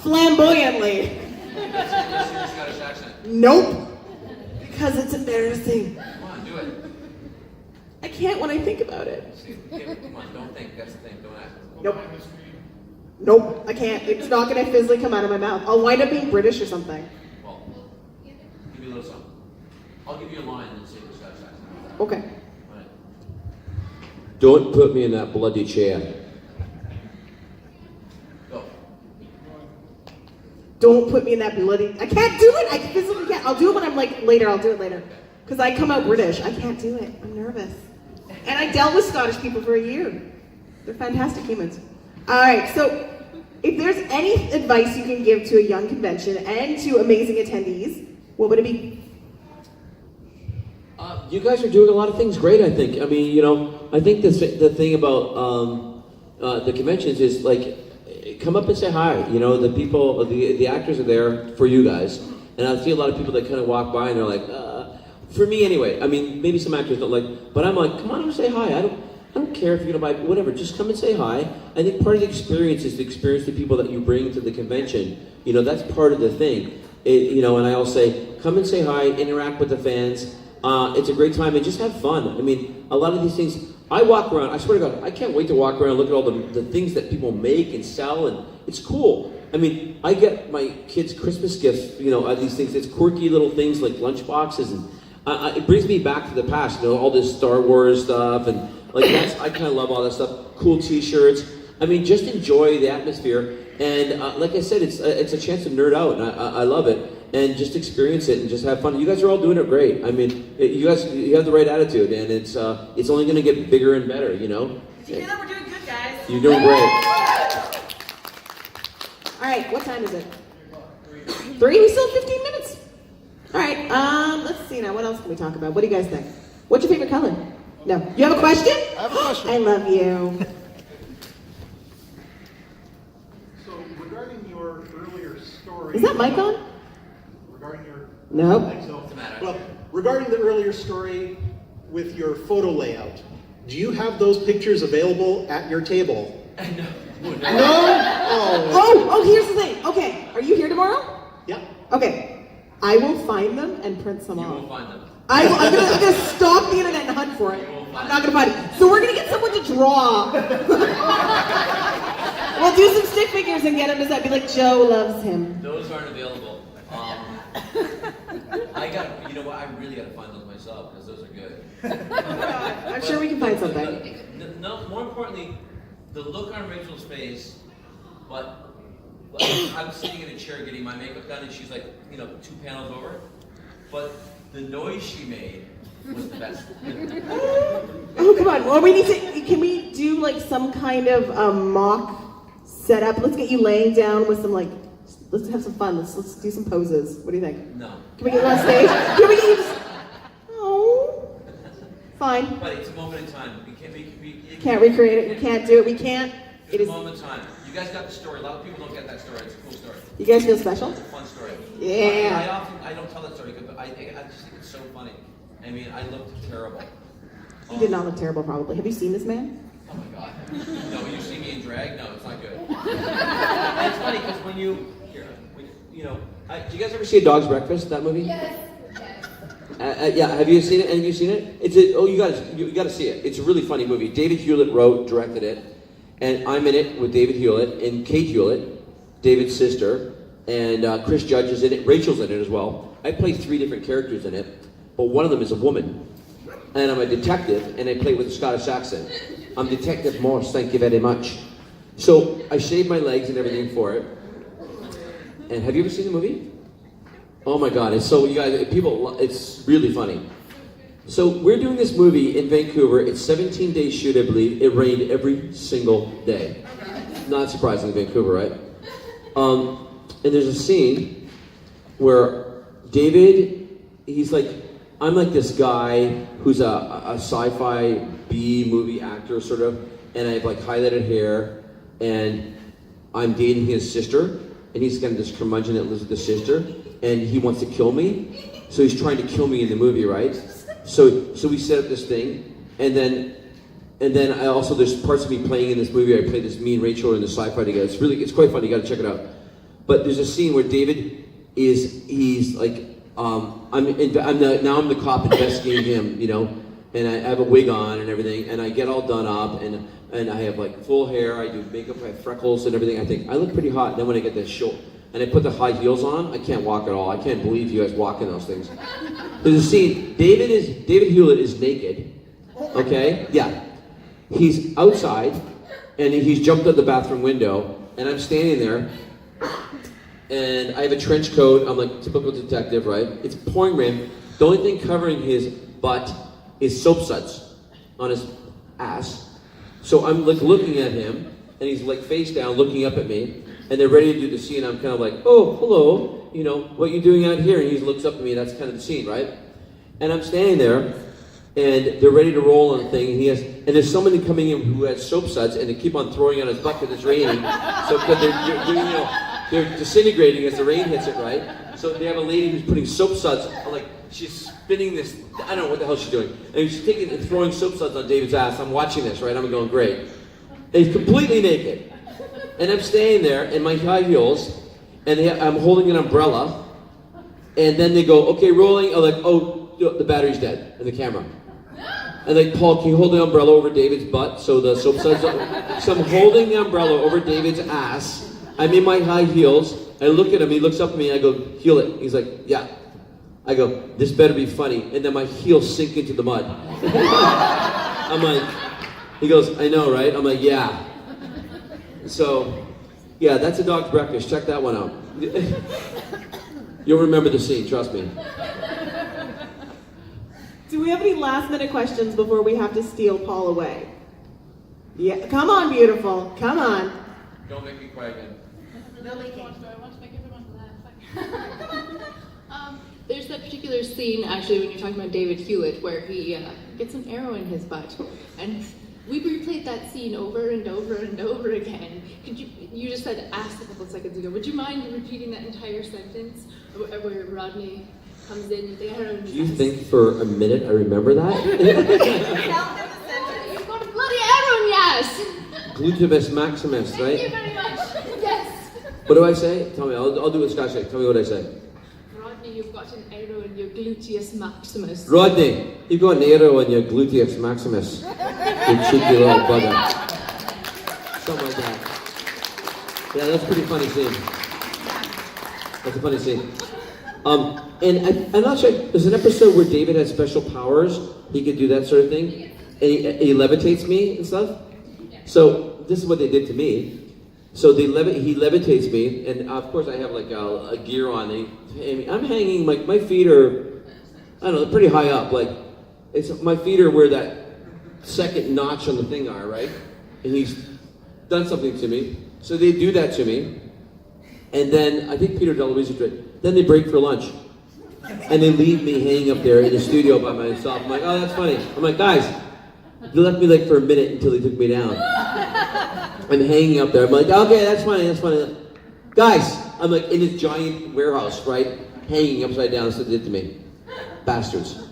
flamboyantly. Scottish accent. Nope. Because it's embarrassing. Come on, do it. I can't when I think about it. Come on, don't think. That's the thing. Don't act. Nope. Nope, I can't. It's not going to fizzily come out of my mouth. I'll wind up being British or something. Well, give me a little something. I'll give you a line and say the Scottish accent. Okay. All right. Don't put me in that bloody chair. Go. Don't put me in that bloody... I can't do it! I physically can't. I'll do it when I'm like, later. I'll do it later. Because I come out British. I can't do it. I'm nervous. And I dealt with Scottish people for a year. They're fantastic humans. All right, so if there's any advice you can give to a young convention and to amazing attendees, what would it be? You guys are doing a lot of things great, I think. I mean, you know, I think the thing about the conventions is, like, come up and say hi. You know, the people, the actors are there for you guys. And I see a lot of people that kind of walk by and they're like, for me anyway, I mean, maybe some actors don't like, but I'm like, come on and say hi. I don't care if you don't buy, whatever, just come and say hi. I think part of the experience is to experience the people that you bring to the convention. You know, that's part of the thing. You know, and I always say, come and say hi, interact with the fans. It's a great time, and just have fun. I mean, a lot of these things, I walk around, I swear to God, I can't wait to walk around and look at all the things that people make and sell, and it's cool. I mean, I get my kids Christmas gifts, you know, these things, it's quirky little things like lunch boxes, and it brings me back to the past, you know, all this Star Wars stuff, and like I kind of love all that stuff. Cool T-shirts. I mean, just enjoy the atmosphere. And like I said, it's a chance to nerd out, and I love it. And just experience it and just have fun. You guys are all doing it great. I mean, you have the right attitude, and it's only going to get bigger and better. You know. Did you hear that? We're doing good, guys. You're doing great. All right, what time is it? 3? We still have 15 minutes. All right. Let's see now. What else can we talk about? What do you guys think? What's your favorite color? No. You have a question? I have a question. I love you. So, regarding your earlier story... Is that mic on? Regarding your... No. I think so. Well, regarding the earlier story with your photo layout, do you have those pictures available at your table? No. Oh, here's the thing. Okay, are you here tomorrow? Yeah. Okay, I will find them and print some off. You will find them. I'm gonna stalk the internet and hunt for it. I'm not gonna find it. So we're gonna get someone to draw. We'll do some stick figures and get him to be like, Joe loves him. Those aren't available. You know what? I really gotta find those myself because those are good. I'm sure we can find something. No, more importantly, the look on Rachel's face, but I'm sitting in a chair getting my makeup done and she's like, 2 panels over. But the noise she made was the best. Oh, come on. Well, can we do like some kind of mock setup? Let's get you laying down with some let's have some fun. Let's do some poses. What do you think? No. Can we get you on stage? Can we get you Oh. Fine. But it's a moment in time. We Can't recreate it. We can't do it. We can't. It's a moment in time. You guys got the story. A lot of people don't get that story. It's a cool story. You guys feel special? It's a fun story. Yeah. I don't tell that story because I just think it's so funny. I mean, I looked terrible. You did not look terrible, probably. Have you seen this man? Oh my God. No, you see me in drag? No, it's not good. It's funny because do you guys ever see A Dog's Breakfast? That movie? Yes. Yeah. Have you seen it? Have you seen it? You got to see it. It's a really funny movie. David Hewlett directed it, and I'm in it with David Hewlett and Kate Hewlett, David's sister, and Chris Judge is in it. Rachel's in it as well. I play 3 different characters in it, but one of them is a woman, and I'm a detective, and I play with a Scottish accent. I'm Detective Morse. Thank you very much. So I shaved my legs and everything for it. And have you ever seen the movie? Oh my God, it's really funny. So we're doing this movie in Vancouver. It's 17 days shoot, I believe. It rained every single day. Not surprising in Vancouver, right? And there's a scene where David, he's like, I'm like this guy who's a sci-fi B movie actor sort of, and I have like highlighted hair, and I'm dating his sister, and he's kind of this curmudgeon that lives with the sister, and he wants to kill me. So he's trying to kill me in the movie, right? So we set up this thing, and then I also, there's parts of me playing in this movie. I play this, me and Rachel in the sci-fi together. It's quite funny. You got to check it out. But there's a scene where David he's like, I'm the cop investigating him, and I have a wig on and everything, and I get all done up, and I have like full hair. I do makeup, I have freckles and everything. I think I look pretty hot. And then when I get this short, and I put the high heels on, I can't walk at all. I can't believe you guys walk in those things. There's a scene. David Hewlett is naked. Okay, yeah. He's outside, and he's jumped out the bathroom window, and I'm standing there, and I have a trench coat. I'm like typical detective, right? It's pouring rain. The only thing covering his butt is soap suds on his ass. So I'm like looking at him, and he's like face down, looking up at me, and they're ready to do the scene. I'm kind of like, oh, hello, what you doing out here? And he looks up at me. That's kind of the scene, right? And I'm standing there, and they're ready to roll on the thing, and there's somebody coming in who has soap suds, and they keep on throwing on his butt because it's raining. So they're disintegrating as the rain hits it, right? So they have a lady who's putting soap suds, like she's spinning this, I don't know what the hell she's doing, and she's taking and throwing soap suds on David's ass. I'm watching this, right? I'm going, great. And he's completely naked, and I'm standing there in my high heels, and I'm holding an umbrella, and then they go, okay, rolling. I'm like, oh, the battery's dead in the camera. And like, Paul, can you hold the umbrella over David's butt so the soap suds? So I'm holding the umbrella over David's ass. I'm in my high heels. I look at him. He looks up at me. I go, heel it. He's like, yeah. I go, this better be funny. And then my heels sink into the mud. I'm like, he goes, I know, right? I'm like, yeah. So, yeah, that's A Dog's Breakfast. Check that one out. You'll remember the scene, trust me. Do we have any last minute questions before we have to steal Paul away? Yeah, come on, beautiful. Come on. Don't make me cry again. No leaking. I want to make everyone laugh. There's that particular scene, actually, when you're talking about David Hewlett, where he gets an arrow in his butt. And we replayed that scene over and over and over again. You just said asked a couple of seconds ago. Would you mind repeating that entire sentence where Rodney comes in with the arrow in his Do you think for a minute I remember that? You've got a bloody arrow in your ass! Gluteus maximus, right? Thank you very much. Yes. What do I say? Tell me. I'll do what Scott said. Tell me what I say. Rodney, you've got an arrow in your gluteus maximus. Rodney, you've got an arrow in your gluteus maximus. You cheeky little bugger. Something like that. Yeah, that's a pretty funny scene. That's a funny scene. And I'm not sure, there's an episode where David has special powers. He could do that sort of thing. And he levitates me and stuff. So this is what they did to me. So he levitates me, and of course I have like a gear on. I'm hanging, like my feet are, I don't know, pretty high up. Like, my feet are where that second notch on the thing are, right? And he's done something to me. So they do that to me. And then, I think Peter DeLuise did. Then they break for lunch. And they leave me hanging up there in the studio by myself. I'm like, oh, that's funny. I'm like, guys, they left me like for a minute until they took me down. I'm hanging up there. I'm like, okay, that's funny, that's funny. Guys, I'm like in this giant warehouse, right? Hanging upside down, so they did to me. Bastards.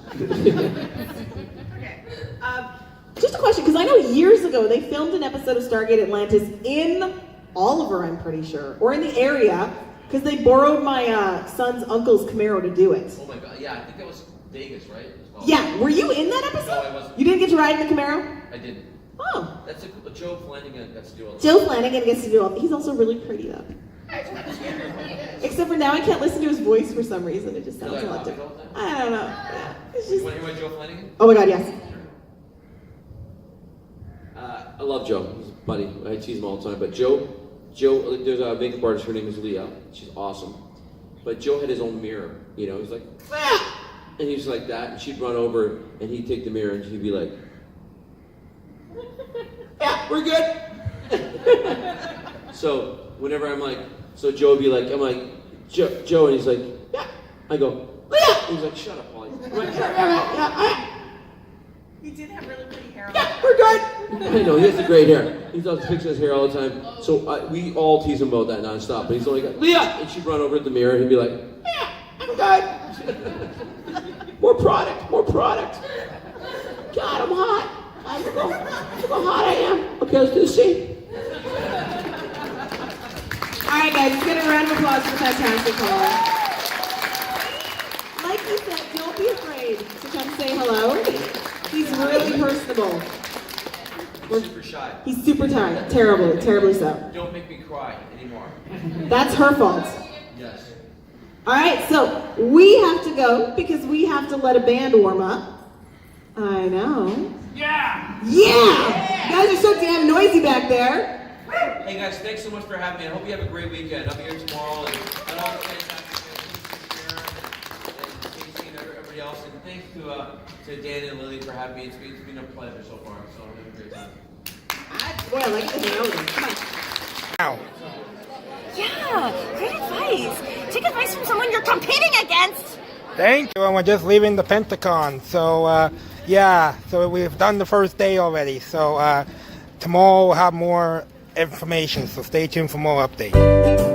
Just a question, because I know years ago they filmed an episode of Stargate Atlantis in Oliver, I'm pretty sure, or in the area, because they borrowed my son's uncle's Camaro to do it. Oh my god, yeah, I think that was Vegas, right? Yeah, were you in that episode? No, I wasn't. You didn't get to ride in the Camaro? I didn't. Oh. That's a Joe Flanagan gets to do all that. Joe Flanagan gets to do all. He's also really pretty though. Except for now, I can't listen to his voice for some reason. It just sounds a lot different. I don't know. Yeah, it's just... You want to hear about Joe Flanagan? Oh my god, yes. I love Joe. He's a buddy. I tease him all the time. But Joe, there's a makeup artist. Her name is Leah. She's awesome. But Joe had his own mirror. You know, he's like, ah! And he's like that. And she'd run over, and he'd take the mirror, and she'd be like, yeah, we're good. So whenever I'm like, so Joe would be like, I'm like, Joe, and he's like, yeah. I go, Leah. He's like, shut up, Polly. I'm like, yeah. You did have really pretty hair. Yeah, we're good. I know, he has the great hair. He does fix his hair all the time. So we all tease him about that nonstop. But he's only got, Leah! And she'd run over to the mirror and he'd be like, yeah, I'm good. More product. God, I'm hot. Look how hot I am. Okay, let's do the scene. All right, guys, let's get a round of applause for fantastic caller. Like you said, don't be afraid to come say hello. He's really personable. He's super shy. He's super tired. Terribly so. Don't make me cry anymore. That's her fault. Yes. All right, so we have to go because we have to let a band warm up. I know. Yeah! Yeah! You guys are so damn noisy back there. Hey guys, thanks so much for having me. I hope you have a great weekend. I'll be here tomorrow and all the fantastic Sharon and Casey and everybody else. And thanks to Dan and Lily for having me. It's been a pleasure so far. So I'm having a great time. Boy, I like the hang Come on. Ow. Yeah, great advice. Take advice from someone you're competing against. Thank you, and we're just leaving the Pentagon. So, yeah, so we've done the first day already. So, tomorrow we'll have more information, so stay tuned for more updates.